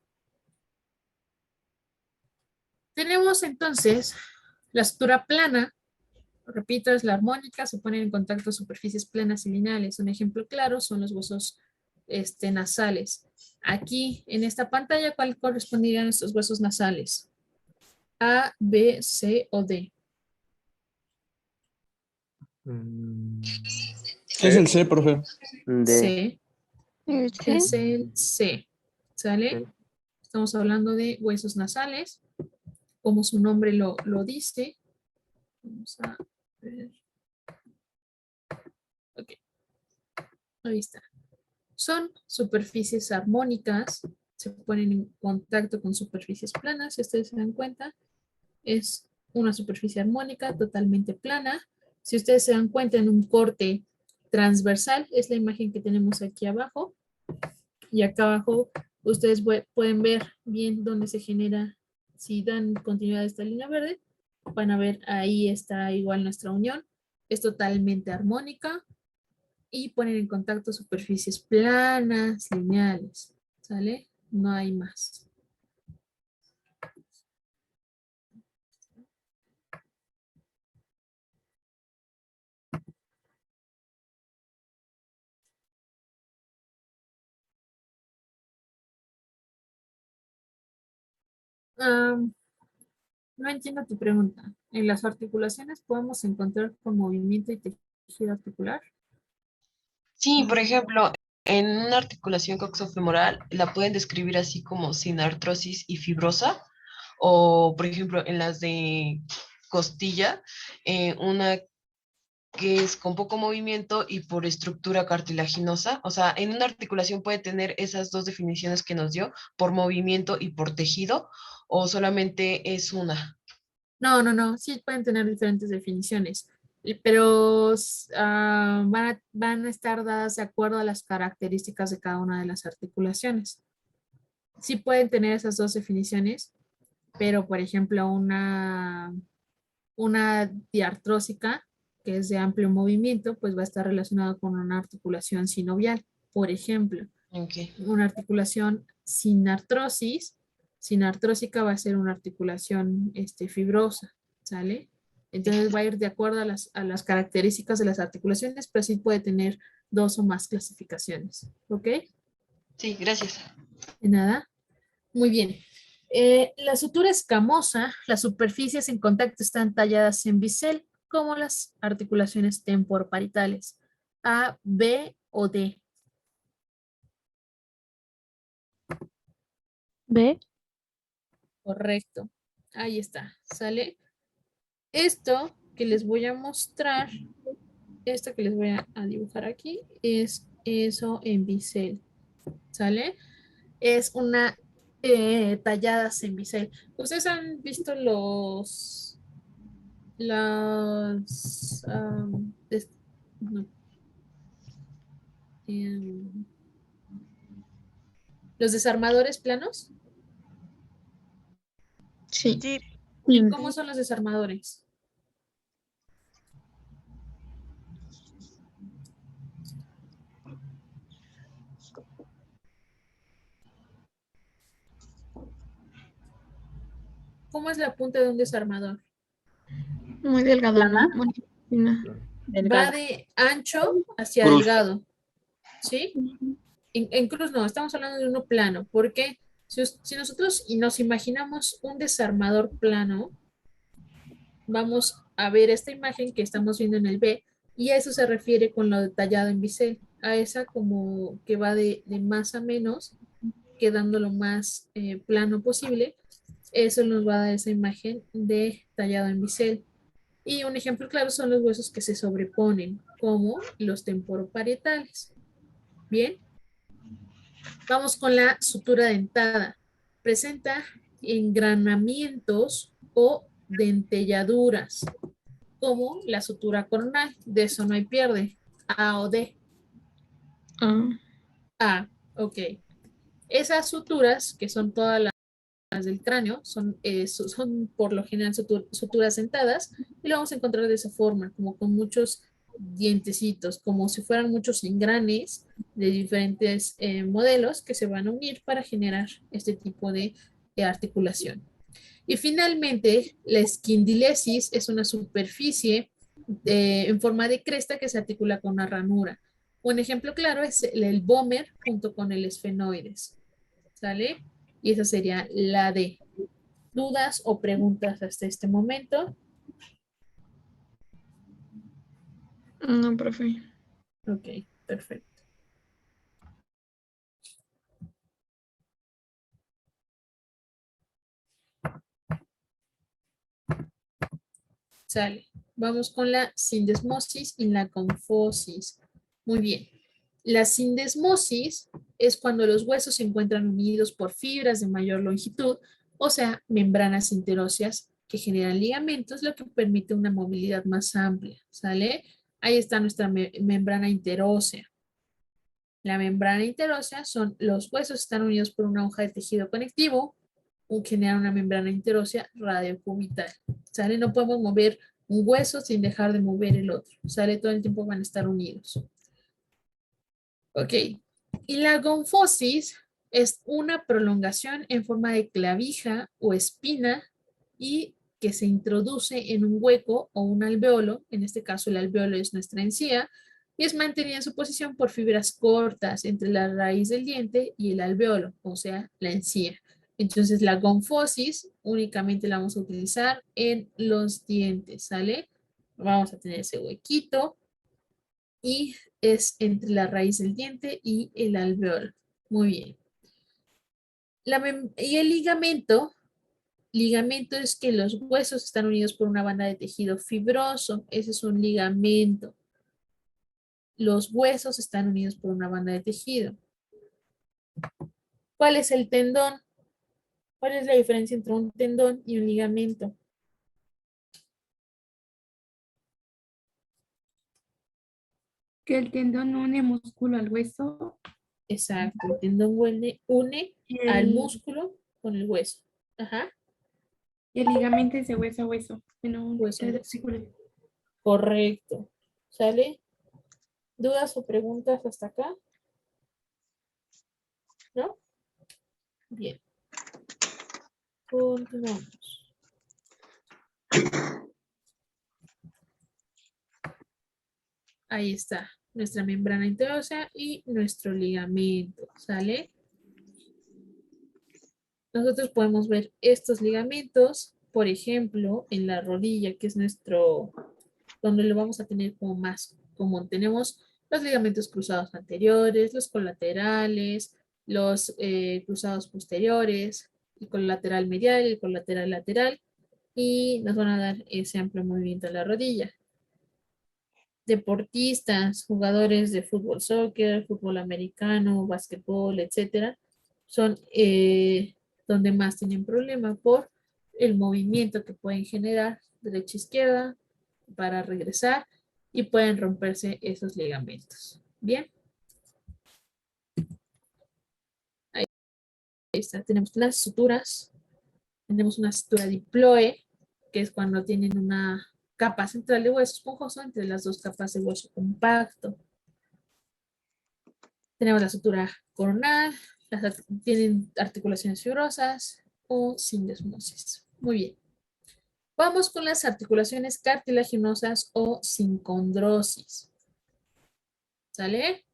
Tenemos entonces la sutura plana. Repito, es la armónica, se ponen en contacto superficies planas y lineales. Un ejemplo claro son los huesos nasales. Aquí, en esta pantalla, ¿cuál corresponderían a estos huesos nasales? A, B, C o D. Es el C, profe. C. Es el C. ¿Sale? Estamos hablando de huesos nasales. Como su nombre lo dice. Vamos a ver. Ok. Ahí está. Son superficies armónicas. Se ponen en contacto con superficies planas. Si ustedes se dan cuenta, es una superficie armónica totalmente plana. Si ustedes se dan cuenta, en un corte transversal, es la imagen que tenemos aquí abajo. Y acá abajo ustedes pueden ver bien dónde se genera, si dan continuidad a esta línea verde, van a ver ahí está igual nuestra unión. Es totalmente armónica y ponen en contacto superficies planas, lineales. ¿Sale? No hay más. No entiendo tu pregunta. ¿En las articulaciones podemos encontrar con movimiento y tejido articular? Sí, por ejemplo, en una articulación coxofemoral la pueden describir así como sin artrosis y fibrosa, o por ejemplo en las de costilla, una que es con poco movimiento y por estructura cartilaginosa. O sea, en una articulación puede tener esas dos definiciones que nos dio, por movimiento y por tejido, o solamente es una. No. Sí pueden tener diferentes definiciones, pero van a estar dadas de acuerdo a las características de cada una de las articulaciones. Sí pueden tener esas dos definiciones, pero por ejemplo una diartrósica, que es de amplio movimiento, pues va a estar relacionado con una articulación sinovial. Por ejemplo, una articulación sin artrosis, sin artrósica va a ser una articulación fibrosa, ¿sale? Entonces va a ir de acuerdo a las características de las articulaciones, pero sí puede tener dos o más clasificaciones, ¿ok? Sí, gracias. De nada. Muy bien. La sutura escamosa, las superficies en contacto están talladas en bisel, como las articulaciones temporoparietales. A, B o D. B. Correcto. Ahí está. ¿Sale? Esto que les voy a mostrar, esto que les voy a dibujar aquí, es eso en bisel. ¿Sale? Es una talladas en bisel. ¿Ustedes han visto no, em, los desarmadores planos? Sí. ¿Y cómo son los desarmadores? ¿Cómo es la punta de un desarmador? Muy delgado. Muy fina. Va de ancho hacia Cruz. delgado. ¿Sí? En cruz no, estamos hablando de uno plano, porque si nosotros nos imaginamos un desarmador plano, vamos a ver esta imagen que estamos viendo en el B, y a eso se refiere con lo detallado en bisel, a esa como que va de más a menos, quedando lo más plano posible. Eso nos va a dar esa imagen de tallado en bisel. Y un ejemplo claro son los huesos que se sobreponen, como los temporoparietales. Bien. Vamos con la sutura dentada. Presenta engranamientos o dentelladuras, como la sutura coronal. De eso no hay pierde. A o D. A, ok. Esas suturas, que son todas las del cráneo, son por lo general suturas dentadas, y lo vamos a encontrar de esa forma, como con muchos dientecitos, como si fueran muchos engranes de diferentes modelos que se van a unir para generar este tipo de articulación. Y finalmente, la esquindilesis es una superficie en forma de cresta que se articula con una ranura. Un ejemplo claro es el vómer junto con el esfenoides. ¿Sale? Y esa sería la D. ¿Dudas o preguntas hasta este momento? No, profe. Ok, perfecto. Sale. Vamos con la sindesmosis y la confosis. Muy bien. La sindesmosis es cuando los huesos se encuentran unidos por fibras de mayor longitud, o sea, membranas interóseas que generan ligamentos, lo que permite una movilidad más amplia. ¿Sale? Ahí está nuestra membrana interósea. La membrana interósea son los huesos están unidos por una hoja de tejido conectivo, generan una membrana interósea radiocubital. ¿Sale? No podemos mover un hueso sin dejar de mover el otro. ¿Sale? Todo el tiempo van a estar unidos. Ok. Y la gonfosis es una prolongación en forma de clavija o espina y que se introduce en un hueco o un alveolo. En este caso el alveolo es nuestra encía y es mantenida en su posición por fibras cortas entre la raíz del diente y el alveolo, o sea, la encía. Entonces la gonfosis únicamente la vamos a utilizar en los dientes, ¿sale? Vamos a tener ese huequito y es entre la raíz del diente y el alveolo. Muy bien. Y el ligamento es que los huesos están unidos por una banda de tejido fibroso. Ese es un ligamento. Los huesos están unidos por una banda de tejido. ¿Cuál es el tendón? ¿Cuál es la diferencia entre un tendón y un ligamento? Que el tendón une músculo al hueso. Exacto, el tendón une al músculo con el hueso. Ajá. Y el ligamento es de hueso a hueso. Hueso a hueso. Correcto. ¿Sale? ¿Dudas o preguntas hasta acá? ¿No? Bien. Continuamos. Ahí está nuestra membrana interósea y nuestro ligamento, ¿sale? Nosotros podemos ver estos ligamentos, por ejemplo, en la rodilla, que es donde lo vamos a tener como más común. Tenemos los ligamentos cruzados anteriores, los colaterales, los cruzados posteriores, el colateral medial, el colateral lateral, y nos van a dar ese amplio movimiento de la rodilla. Deportistas, jugadores de fútbol, soccer, fútbol americano, básquetbol, etcétera, son donde más tienen problema por el movimiento que pueden generar derecha izquierda para regresar y pueden romperse esos ligamentos. Bien. Ahí está. Tenemos las suturas. Tenemos una sutura diploe, que es cuando tienen una capa central de hueso esponjoso entre las dos capas de hueso compacto. Tenemos la sutura coronal, tienen articulaciones fibrosas o sindesmosis. Muy bien. Vamos con las articulaciones cartilaginosas o sincondrosis. ¿Sale?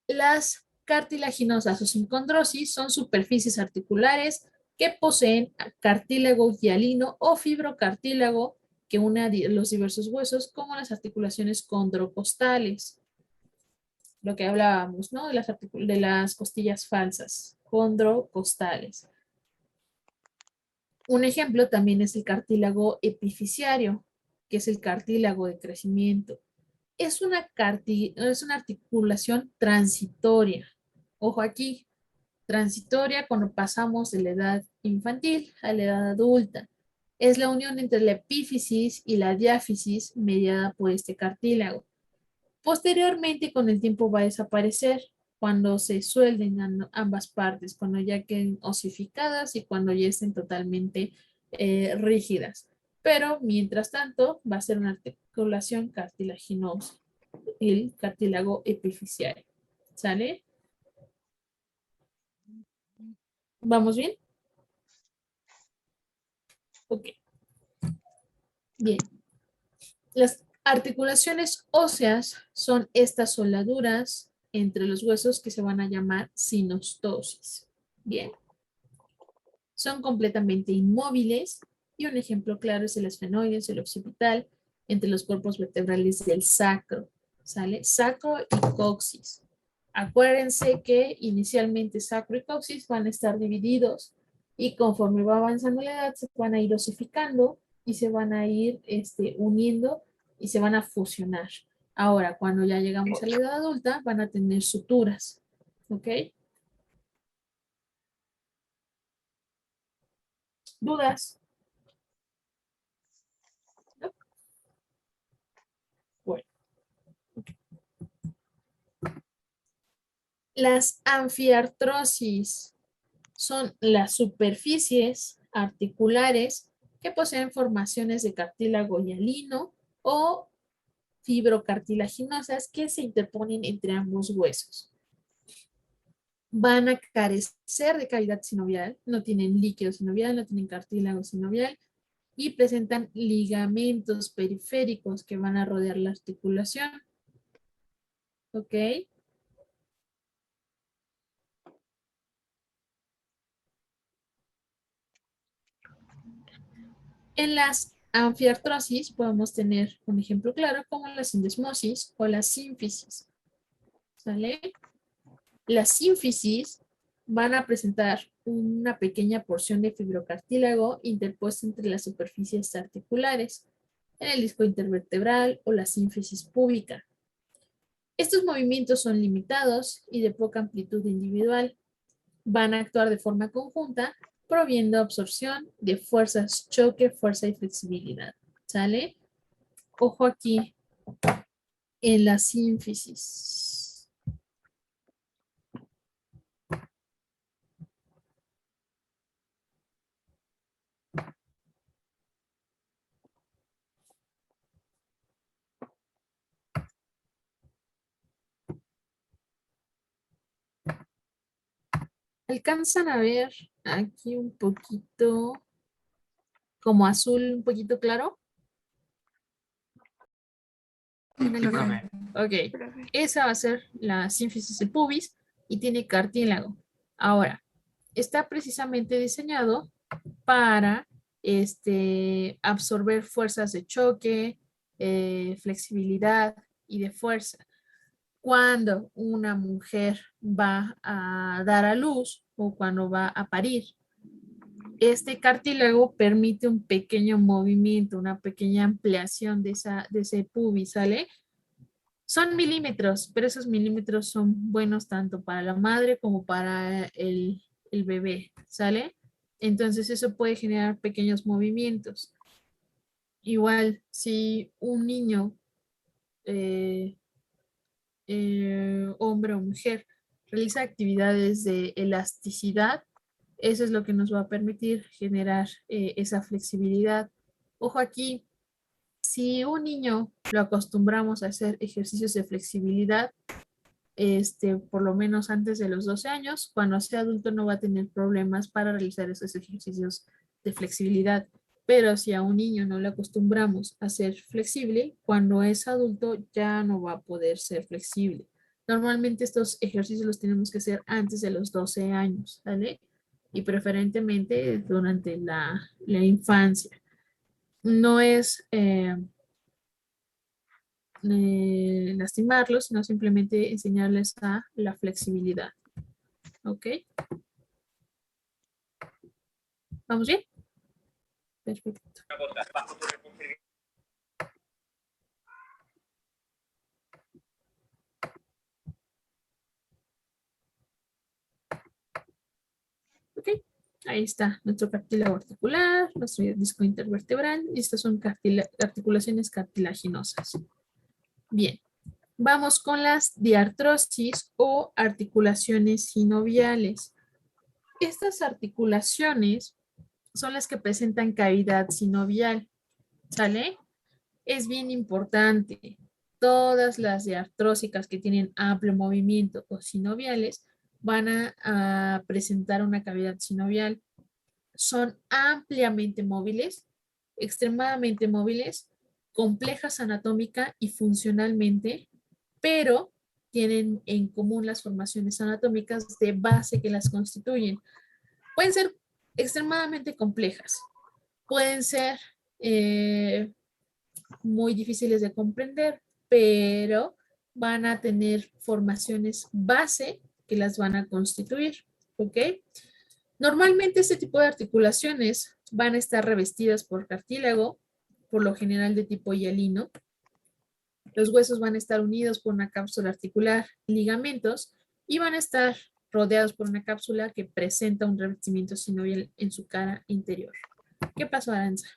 Las cartilaginosas o sincondrosis son superficies articulares que poseen cartílago hialino o fibrocartílago que une a los diversos huesos, como las articulaciones condrocostales. Lo que hablábamos, ¿no? De las costillas falsas, condrocostales. Un ejemplo también es el cartílago epifisiario, que es el cartílago de crecimiento. Es una articulación transitoria. Ojo aquí, transitoria cuando pasamos de la edad infantil a la edad adulta. Es la unión entre la epífisis y la diáfisis mediada por este cartílago. Posteriormente, con el tiempo va a desaparecer cuando se suelden ambas partes, cuando ya queden osificadas y cuando ya estén totalmente rígidas. Pero, mientras tanto, va a ser una articulación cartilaginosa, el cartílago epifisiario. ¿Sale? ¿Vamos bien? Ok. Bien. Las articulaciones óseas son estas soldaduras entre los huesos que se van a llamar sinostosis. Bien. Son completamente inmóviles y un ejemplo claro es el esfenoides, el occipital, entre los cuerpos vertebrales del sacro. ¿Sale? Sacro y coxis. Acuérdense que inicialmente sacro y coxis van a estar divididos y conforme va avanzando la edad se van a ir osificando y se van a ir uniendo y se van a fusionar. Ahora, cuando ya llegamos a la edad adulta, van a tener suturas. ¿Ok? ¿Dudas? ¿No? Bueno. Okay. Las anfiartrosis son las superficies articulares que poseen formaciones de cartílago hialino o fibrocartilaginosas que se interponen entre ambos huesos. Van a carecer de cavidad sinovial, no tienen líquido sinovial, no tienen cartílago sinovial y presentan ligamentos periféricos que van a rodear la articulación. ¿Ok? En las anfiartrosis podemos tener un ejemplo claro como la sindesmosis o la sínfisis. ¿Sale? Las sínfisis van a presentar una pequeña porción de fibrocartílago interpuesta entre las superficies articulares, en el disco intervertebral o la sínfisis púbica. Estos movimientos son limitados y de poca amplitud individual. Van a actuar de forma conjunta, proviendo absorción de fuerzas, choque, fuerza y flexibilidad. ¿Sale? Ojo aquí en la sínfisis. ¿Alcanzan a ver aquí un poquito como azul, un poquito claro? Ok, esa va a ser la sínfisis del pubis y tiene cartílago. Ahora, está precisamente diseñado para absorber fuerzas de choque, flexibilidad y de fuerza. Cuando una mujer va a dar a luz o cuando va a parir, este cartílago permite un pequeño movimiento, una pequeña ampliación de ese pubis, ¿sale? Son milímetros, pero esos milímetros son buenos tanto para la madre como para el bebé, ¿sale? Entonces eso puede generar pequeños movimientos. Igual, si un niño, hombre o mujer, realiza actividades de elasticidad, eso es lo que nos va a permitir generar esa flexibilidad. Ojo aquí, si un niño lo acostumbramos a hacer ejercicios de flexibilidad, por lo menos antes de los 12 años, cuando sea adulto no va a tener problemas para realizar esos ejercicios de flexibilidad. Pero si a un niño no le acostumbramos a ser flexible, cuando es adulto ya no va a poder ser flexible. Normalmente estos ejercicios los tenemos que hacer antes de los 12 años, ¿vale? Y preferentemente durante la infancia. No es lastimarlos, sino simplemente enseñarles a la flexibilidad. ¿Ok? ¿Vamos bien? Perfecto. Ok, ahí está nuestro cartílago articular, nuestro disco intervertebral y estas son articulaciones cartilaginosas. Bien, vamos con las diartrosis o articulaciones sinoviales. Estas articulaciones son las que presentan cavidad sinovial, ¿sale? Es bien importante. Todas las diartrósicas que tienen amplio movimiento o sinoviales van a presentar una cavidad sinovial. Son ampliamente móviles, extremadamente móviles, complejas anatómica y funcionalmente, pero tienen en común las formaciones anatómicas de base que las constituyen. Pueden ser extremadamente complejas, pueden ser muy difíciles de comprender, pero van a tener formaciones base que las van a constituir, ¿ok? Normalmente este tipo de articulaciones van a estar revestidas por cartílago, por lo general de tipo hialino. Los huesos van a estar unidos por una cápsula articular, ligamentos, y van a estar rodeados por una cápsula que presenta un revestimiento sinovial en su cara interior. ¿Qué pasó, Aranza?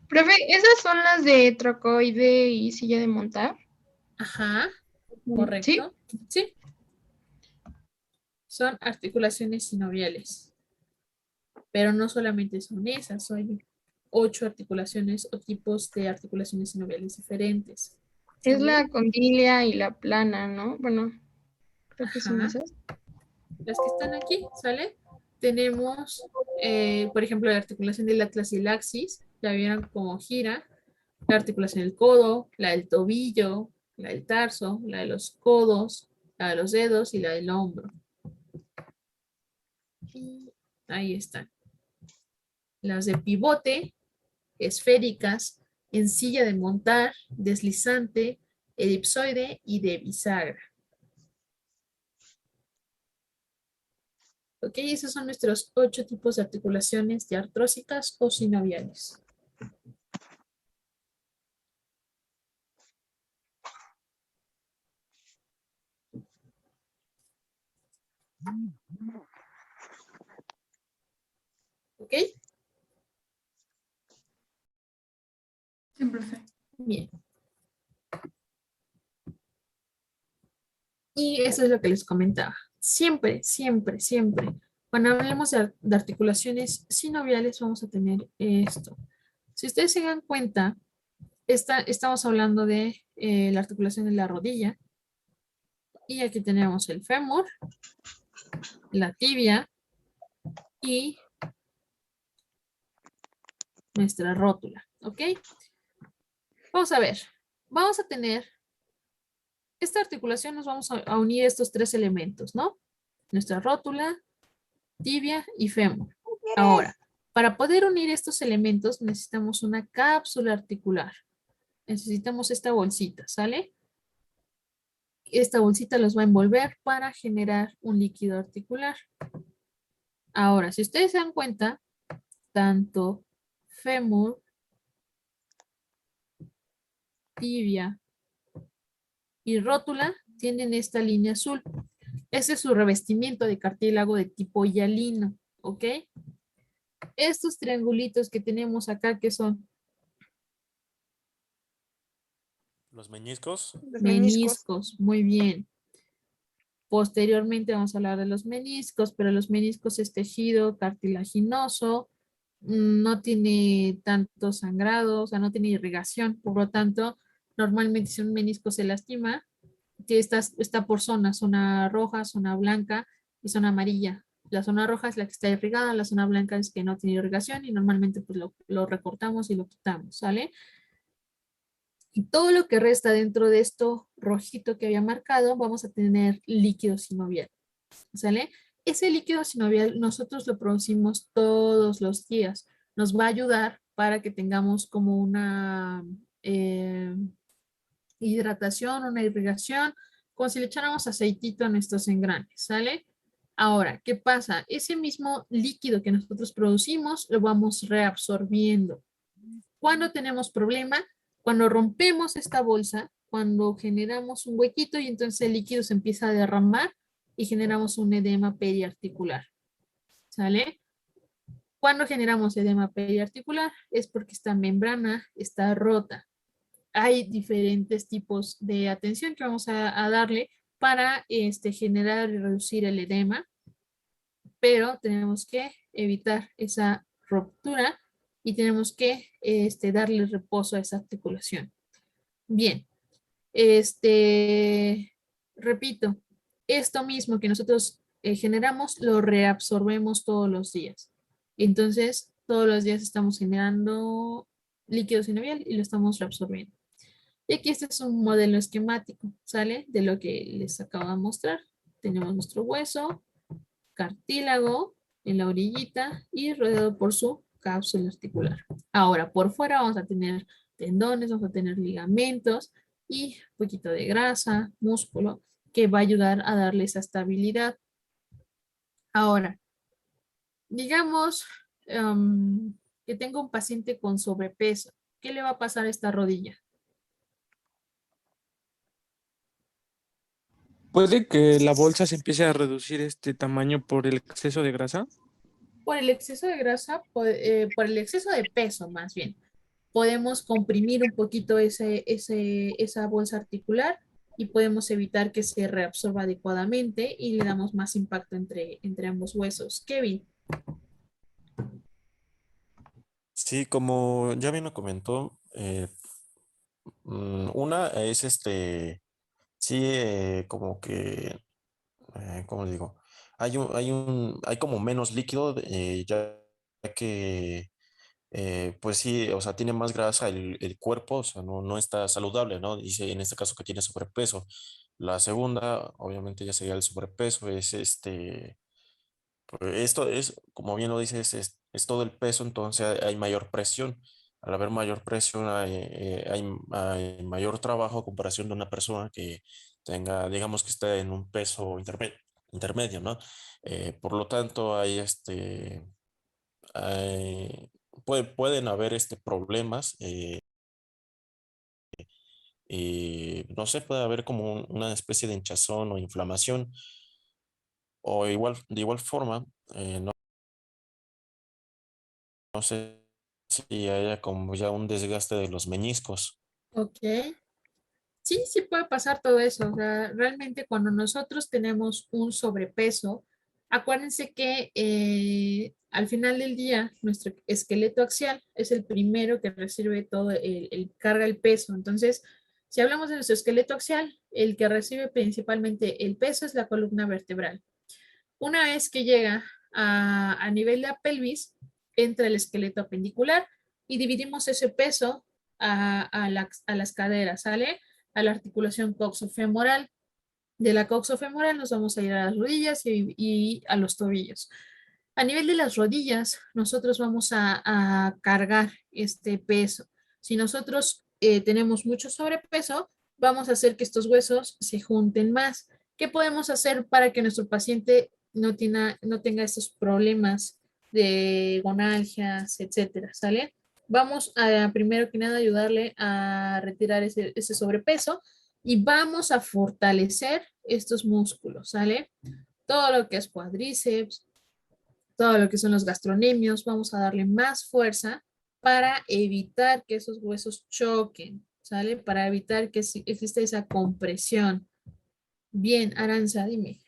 Profe, ¿esas son las de trocoide y silla de montar? Ajá, correcto. Sí. Son articulaciones sinoviales. Pero no solamente son esas, hay 8 articulaciones o tipos de articulaciones sinoviales diferentes. Es la condilia y la plana, ¿no? Bueno, creo que son esas. Las que están aquí, ¿sale? Tenemos, por ejemplo, la articulación del atlas y el axis. Ya vieron cómo gira. La articulación del codo, la del tobillo, la del tarso, la de los codos, la de los dedos y la del hombro. Y ahí están. Las de pivote, esféricas, en silla de montar, deslizante, elipsoide y de bisagra. Ok, esos son nuestros 8 tipos de articulaciones diartrósicas o sinoviales. ¿Ok? Sí, profe. Bien. Y eso es lo que les comentaba. Siempre, siempre, siempre, cuando hablemos de articulaciones sinoviales, vamos a tener esto. Si ustedes se dan cuenta, estamos hablando de la articulación de la rodilla. Y aquí tenemos el fémur, la tibia y nuestra rótula. ¿Ok? Vamos a ver. Vamos a tener esta articulación, nos vamos a unir estos 3 elementos, ¿no? Nuestra rótula, tibia y fémur. Ahora, para poder unir estos elementos necesitamos una cápsula articular. Necesitamos esta bolsita, ¿sale? Esta bolsita los va a envolver para generar un líquido articular. Ahora, si ustedes se dan cuenta, tanto fémur, tibia y rótula tienen esta línea azul. Ese es su revestimiento de cartílago de tipo hialino, ¿ok? Estos triangulitos que tenemos acá, ¿qué son? Los meñiscos. Meniscos, muy bien. Posteriormente vamos a hablar de los meniscos, pero los meniscos es tejido cartilaginoso, no tiene tanto sangrado, o sea, no tiene irrigación, por lo tanto, normalmente si un menisco se lastima, está por zona roja, zona blanca y zona amarilla. La zona roja es la que está irrigada, la zona blanca es que no tiene irrigación y normalmente pues lo recortamos y lo quitamos, ¿sale? Y todo lo que resta dentro de esto rojito que había marcado, vamos a tener líquido sinovial, ¿sale? Ese líquido sinovial nosotros lo producimos todos los días. Nos va a ayudar para que tengamos como una hidratación, una irrigación, como si le echáramos aceitito a nuestros engranes, ¿sale? Ahora, ¿qué pasa? Ese mismo líquido que nosotros producimos lo vamos reabsorbiendo. ¿Cuándo tenemos problema? Cuando rompemos esta bolsa, cuando generamos un huequito y entonces el líquido se empieza a derramar y generamos un edema periarticular. ¿Sale? Cuando generamos edema periarticular es porque esta membrana está rota. Hay diferentes tipos de atención que vamos a darle para generar y reducir el edema, pero tenemos que evitar esa ruptura y tenemos que darle reposo a esa articulación. Bien, repito, esto mismo que nosotros generamos lo reabsorbemos todos los días. Entonces, todos los días estamos generando líquido sinovial y lo estamos reabsorbiendo. Y aquí este es un modelo esquemático, ¿sale? De lo que les acabo de mostrar. Tenemos nuestro hueso, cartílago en la orillita y rodeado por su cápsula articular. Ahora, por fuera vamos a tener tendones, vamos a tener ligamentos y un poquito de grasa, músculo, que va a ayudar a darle esa estabilidad. Ahora, digamos que tengo un paciente con sobrepeso. ¿Qué le va a pasar a esta rodilla? ¿Puede que la bolsa se empiece a reducir este tamaño por el exceso de grasa? Por el exceso de grasa, por el exceso de peso más bien. Podemos comprimir un poquito esa bolsa articular y podemos evitar que se reabsorba adecuadamente y le damos más impacto entre ambos huesos. Kevin. Sí, como ya bien lo comentó, una es sí, como que, ¿cómo le digo? Hay como menos líquido, ya que, pues sí, o sea, tiene más grasa el cuerpo, o sea, no está saludable, ¿no? Dice en este caso que tiene sobrepeso. La segunda, obviamente, ya sería el sobrepeso, es pues esto es, como bien lo dices, es todo el peso, entonces hay mayor presión. Al haber mayor presión, hay mayor trabajo a comparación de una persona que tenga, digamos que esté en un peso intermedio, ¿no? Por lo tanto, pueden haber problemas y no sé, puede haber como una especie de hinchazón o inflamación, o de igual forma, no sé si haya como ya un desgaste de los meniscos. Ok. Sí, sí puede pasar todo eso. O sea, realmente cuando nosotros tenemos un sobrepeso, acuérdense que al final del día nuestro esqueleto axial es el primero que recibe todo carga el peso. Entonces, si hablamos de nuestro esqueleto axial, el que recibe principalmente el peso es la columna vertebral. Una vez que llega a nivel de la pelvis, entra el esqueleto apendicular y dividimos ese peso a las caderas, ¿sale? A la articulación coxofemoral. De la coxofemoral nos vamos a ir a las rodillas y a los tobillos. A nivel de las rodillas, nosotros vamos a cargar este peso. Si nosotros tenemos mucho sobrepeso, vamos a hacer que estos huesos se junten más. ¿Qué podemos hacer para que nuestro paciente no tenga estos problemas de gonalgias, etcétera? ¿Sale? Vamos a, primero que nada, ayudarle a retirar ese sobrepeso y vamos a fortalecer estos músculos, ¿sale? Todo lo que es cuádriceps, todo lo que son los gastronemios, vamos a darle más fuerza para evitar que esos huesos choquen, ¿sale? Para evitar que exista esa compresión. Bien, Aranza, dime.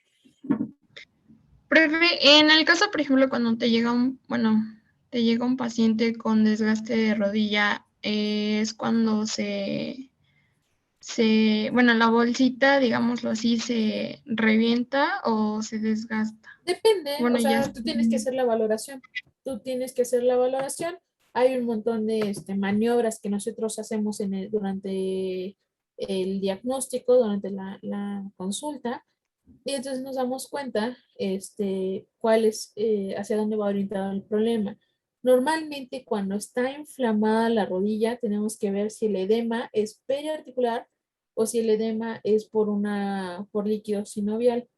Profe, en el caso, por ejemplo, cuando te llega te llega un paciente con desgaste de rodilla, es cuando la bolsita, digámoslo así, se revienta o se desgasta. Depende, Bueno, o sea, tú tienes que hacer la valoración. Tú tienes que hacer la valoración. Hay un montón de maniobras que nosotros hacemos durante el diagnóstico, durante la consulta, y entonces nos damos cuenta cuál es, hacia dónde va orientado el problema. Normalmente cuando está inflamada la rodilla, tenemos que ver si el edema es periarticular o si el edema es por líquido sinovial.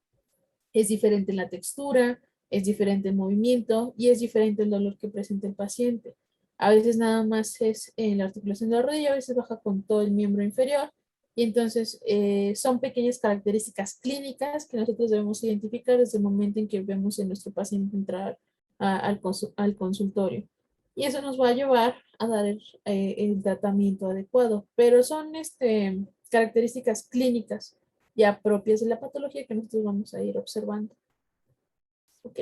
Es diferente en la textura, es diferente el movimiento y es diferente el dolor que presenta el paciente. A veces nada más es en la articulación de la rodilla, a veces baja con todo el miembro inferior y entonces son pequeñas características clínicas que nosotros debemos identificar desde el momento en que vemos en nuestro paciente entrar al consultorio. Y eso nos va a llevar a dar el tratamiento adecuado, pero son características clínicas ya propias de la patología que nosotros vamos a ir observando. ¿Ok?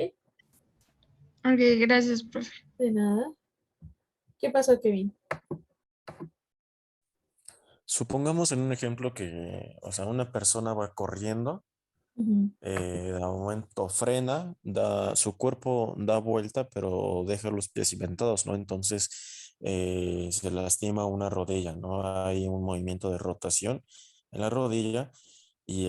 Ok, gracias, profe. De nada. ¿Qué pasó, Kevin? Supongamos en un ejemplo que, o sea, una persona va corriendo, Ujú. de momento frena, su cuerpo da vuelta, pero deja los pies cimentados, ¿no? Entonces se lastima una rodilla, ¿no? Hay un movimiento de rotación en la rodilla y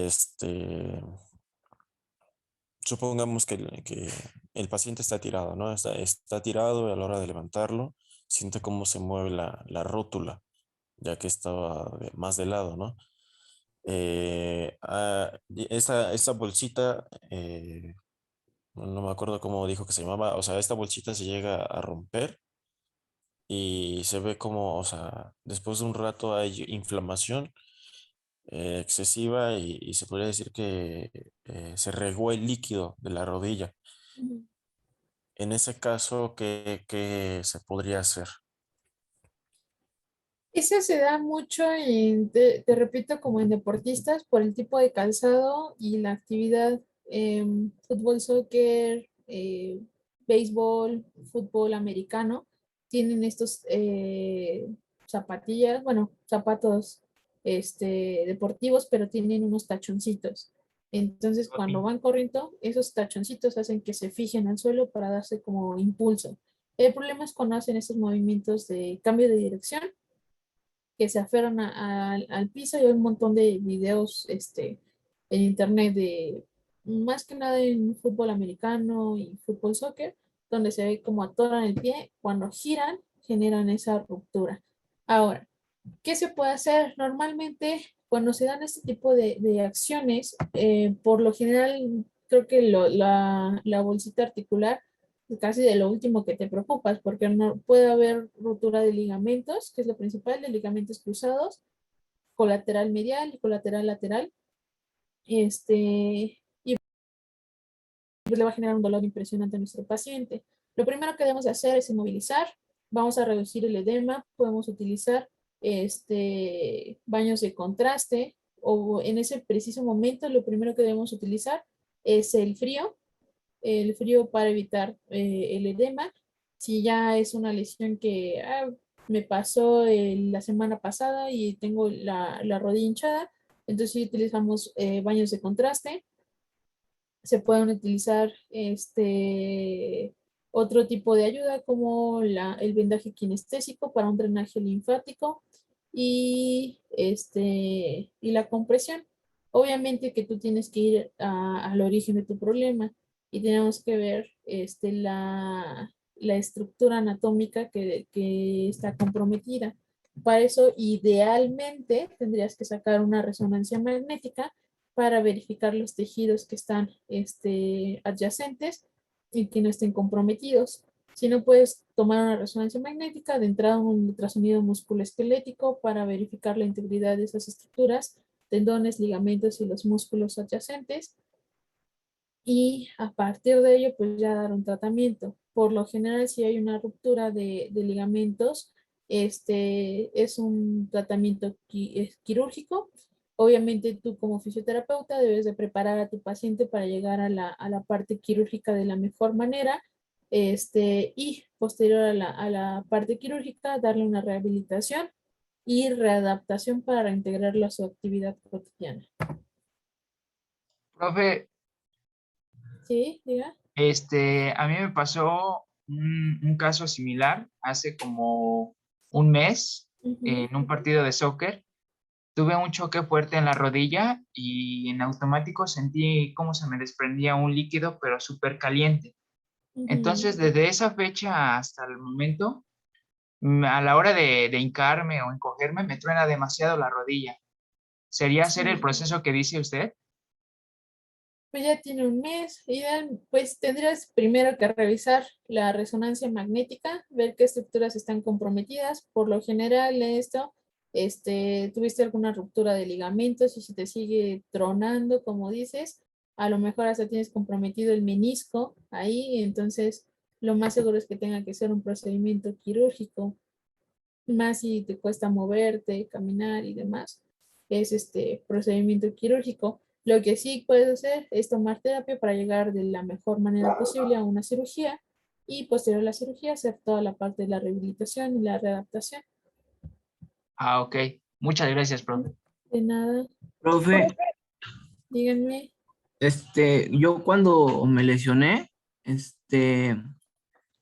supongamos que el paciente está tirado, ¿no? Está tirado y a la hora de levantarlo, siente cómo se mueve la rótula, ya que estaba más de lado, ¿no? Esa bolsita, no me acuerdo cómo dijo que se llamaba, o sea, esta bolsita se llega a romper y se ve como, o sea, después de un rato hay inflamación excesiva y se podría decir que se regó el líquido de la rodilla. Ujú. En ese caso, ¿qué se podría hacer? Eso se da mucho te repito, como en deportistas, por el tipo de calzado y la actividad, fútbol, soccer, béisbol, fútbol americano, tienen estos zapatillas, bueno, zapatos deportivos, pero tienen unos tachoncitos. Entonces, cuando van corriendo, esos tachoncitos hacen que se fijen al suelo para darse como impulso. El problema es cuando hacen estos movimientos de cambio de dirección que se aferran al piso. Y hay un montón de videos en internet de más que nada en fútbol americano y fútbol soccer, donde se ve como atoran el pie, cuando giran generan esa ruptura. Ahora, ¿qué se puede hacer? Normalmente, cuando se dan este tipo de acciones, por lo general, creo que la bolsita articular es casi de lo último que te preocupas, porque no puede haber ruptura de ligamentos, que es lo principal, de ligamentos cruzados, colateral medial y colateral lateral. Y pues le va a generar un dolor impresionante a nuestro paciente. Lo primero que debemos hacer es inmovilizar. Vamos a reducir el edema. Podemos utilizar baños de contraste, o en ese preciso momento lo primero que debemos utilizar es el frío para evitar el edema. Si ya es una lesión que me pasó la semana pasada y tengo la rodilla hinchada, entonces sí utilizamos baños de contraste. Se pueden utilizar otro tipo de ayuda como el vendaje kinestésico para un drenaje linfático y la compresión. Obviamente que tú tienes que ir al origen de tu problema y tenemos que ver la estructura anatómica que está comprometida. Para eso, idealmente, tendrías que sacar una resonancia magnética para verificar los tejidos que están adyacentes y que no estén comprometidos. Si no, puedes tomar una resonancia magnética, de entrada un ultrasonido musculoesquelético para verificar la integridad de esas estructuras, tendones, ligamentos y los músculos adyacentes. Y a partir de ello, pues ya dar un tratamiento. Por lo general, si hay una ruptura de ligamentos, es un tratamiento quirúrgico. Obviamente tú como fisioterapeuta debes de preparar a tu paciente para llegar a la parte quirúrgica de la mejor manera, y posterior a la parte quirúrgica darle una rehabilitación y readaptación para reintegrarlo a su actividad cotidiana. Profe, ¿Sí? Diga. a mí me pasó un caso similar hace como un mes Ujú. en un partido de soccer. Tuve un choque fuerte en la rodilla y en automático sentí cómo se me desprendía un líquido, pero súper caliente. Ujú. Entonces, desde esa fecha hasta el momento, a la hora de hincarme o encogerme, me truena demasiado la rodilla. ¿Sería hacer el Sí. proceso que dice usted? Pues ya tiene un mes. Pues tendrías primero que revisar la resonancia magnética, ver qué estructuras están comprometidas. Por lo general, tuviste alguna ruptura de ligamentos y si te sigue tronando, como dices, a lo mejor hasta tienes comprometido el menisco ahí. Entonces, lo más seguro es que tenga que ser un procedimiento quirúrgico, más si te cuesta moverte, caminar y demás, es este procedimiento quirúrgico. Lo que sí puedes hacer es tomar terapia para llegar de la mejor manera posible a una cirugía, y posterior a la cirugía hacer toda la parte de la rehabilitación y la readaptación. Ah, ok. Muchas gracias, profe. De nada. Profe, Díganme. yo cuando me lesioné,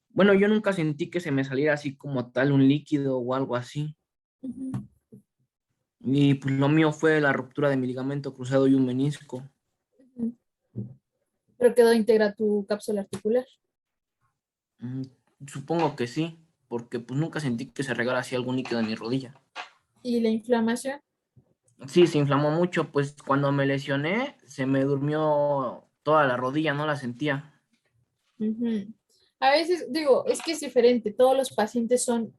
bueno, yo nunca sentí que se me saliera así como tal un líquido o algo así. Ujú. Y pues lo mío fue la ruptura de mi ligamento cruzado y un menisco. Ujú. Pero quedó íntegra tu cápsula articular. Mm, Supongo que sí, porque pues nunca sentí que se regara así algún líquido en mi rodilla. ¿Y la inflamación? Sí, se inflamó mucho, pues cuando me lesioné se me durmió toda la rodilla, no la sentía. Ujú. A veces, digo, es que es diferente, todos los pacientes son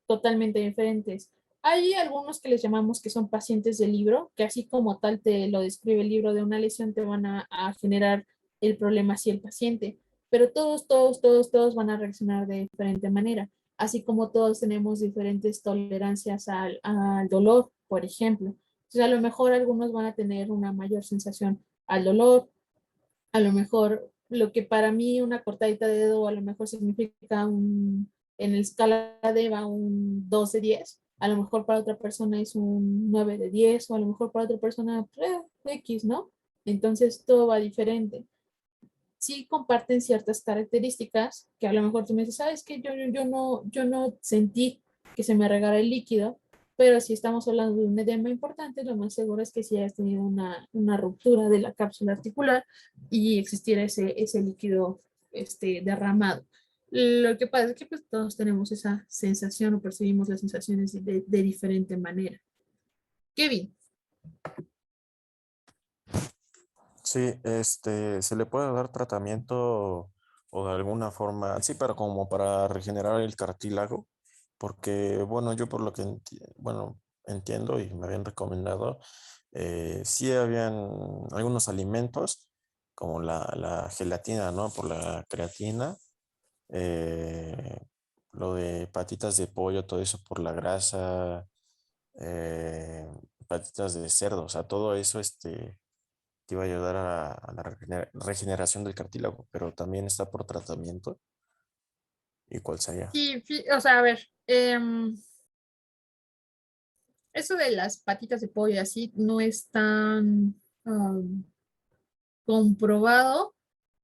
totalmente diferentes. Hay algunos que les llamamos que son pacientes de libro, que así como tal te lo describe el libro de una lesión, te van a generar el problema hacia el paciente. Pero todos van a reaccionar de diferente manera, así como todos tenemos diferentes tolerancias al dolor, por ejemplo. Entonces, a lo mejor algunos van a tener una mayor sensación al dolor, a lo mejor lo que para mí una cortadita de dedo a lo mejor significa en la escala de EVA un 2 de 10, a lo mejor para otra persona es un 9 de 10 o a lo mejor para otra persona X, ¿no? Entonces todo va diferente. Sí comparten ciertas características que a lo mejor tú me dices, sabes que yo no sentí que se me regara el líquido, pero si estamos hablando de un edema importante, lo más seguro es que si hayas tenido una ruptura de la cápsula articular y existiera ese líquido derramado. Lo que pasa es que pues, todos tenemos esa sensación o percibimos las sensaciones de diferente manera. Kevin. Sí, se le puede dar tratamiento o de alguna forma, sí, pero como para regenerar el cartílago, porque, bueno, yo por lo que bueno, entiendo y me habían recomendado, sí habían algunos alimentos como la gelatina, ¿no? Por la creatina, eh, lo de patitas de pollo, todo eso por la grasa, eh, patitas de cerdo, o sea, todo eso, te iba a ayudar a la regeneración del cartílago, pero también está por tratamiento. ¿Y cuál sería? Sí, o sea, a ver, eso de las patitas de pollo y así no es tan comprobado.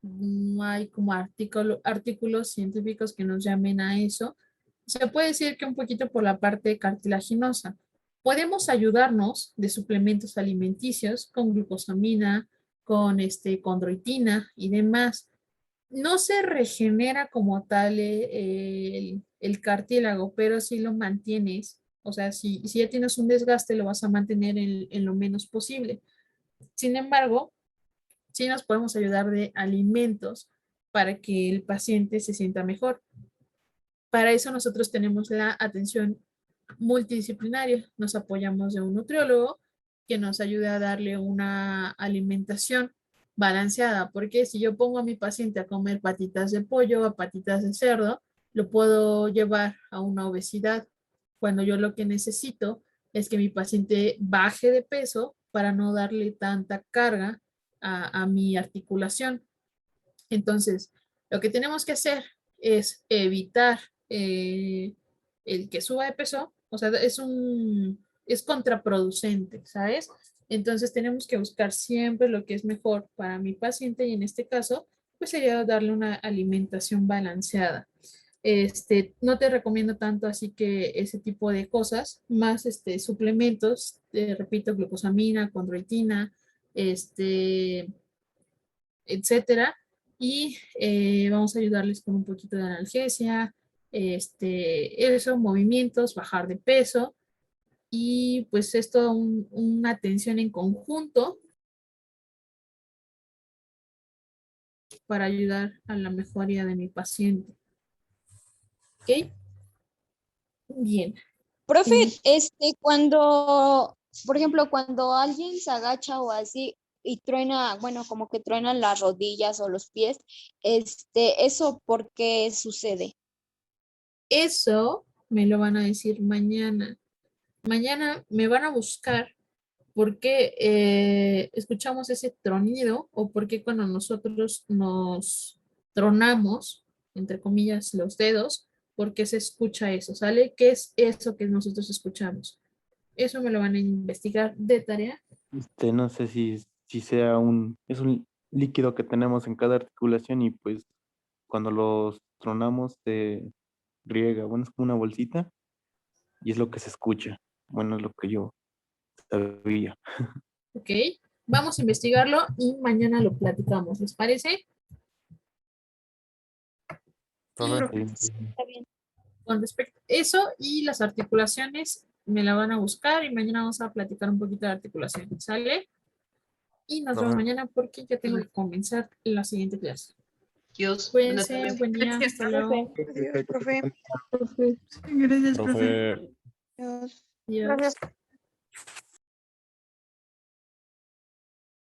No hay como artículos científicos que nos llamen a eso. Se puede decir que un poquito por la parte cartilaginosa. Podemos ayudarnos de suplementos alimenticios con glucosamina, con condroitina y demás. No se regenera como tal el cartílago, pero sí lo mantienes. O sea, si ya tienes un desgaste, lo vas a mantener en lo menos posible. Sin embargo, sí nos podemos ayudar de alimentos para que el paciente se sienta mejor. Para eso nosotros tenemos la atención multidisciplinaria. Nos apoyamos de un nutriólogo que nos ayude a darle una alimentación balanceada, porque si yo pongo a mi paciente a comer patitas de pollo o patitas de cerdo, lo puedo llevar a una obesidad, cuando yo lo que necesito es que mi paciente baje de peso para no darle tanta carga a mi articulación. Entonces, lo que tenemos que hacer es evitar el que suba de peso, o sea, es contraproducente, ¿sabes? Entonces tenemos que buscar siempre lo que es mejor para mi paciente y en este caso, pues sería darle una alimentación balanceada. No te recomiendo tanto así que ese tipo de cosas, más suplementos, repito, glucosamina, condroitina, etcétera. Y vamos a ayudarles con un poquito de analgesia, eso, movimientos, bajar de peso. Y pues esto, una atención en conjunto para ayudar a la mejoría de mi paciente. ¿Ok? Bien. Profe, cuando, por ejemplo, cuando alguien se agacha o así y truena, bueno, como que truenan las rodillas o los pies, ¿eso por qué sucede? Eso me lo van a decir mañana. Mañana me van a buscar porque escuchamos ese tronido o porque cuando nosotros nos tronamos entre comillas, los dedos, porque se escucha eso, ¿sale? ¿Qué es eso que nosotros escuchamos? Eso me lo van a investigar de tarea. No sé si sea es un líquido que tenemos en cada articulación y pues cuando los tronamos se riega, bueno, es como una bolsita y es lo que se escucha. Bueno, es lo que yo sabía. Ok, vamos a investigarlo y mañana lo platicamos, ¿les parece? Está bien. Con respecto a eso y las articulaciones, me la van a buscar y mañana vamos a platicar un poquito de articulaciones, ¿sale? Y nos vemos mañana porque ya tengo que comenzar la siguiente clase. Dios, Cuídense, buen día, Gracias, hasta luego. Adiós, profe. Gracias, profe. Profe. Adiós. Adiós. Gracias.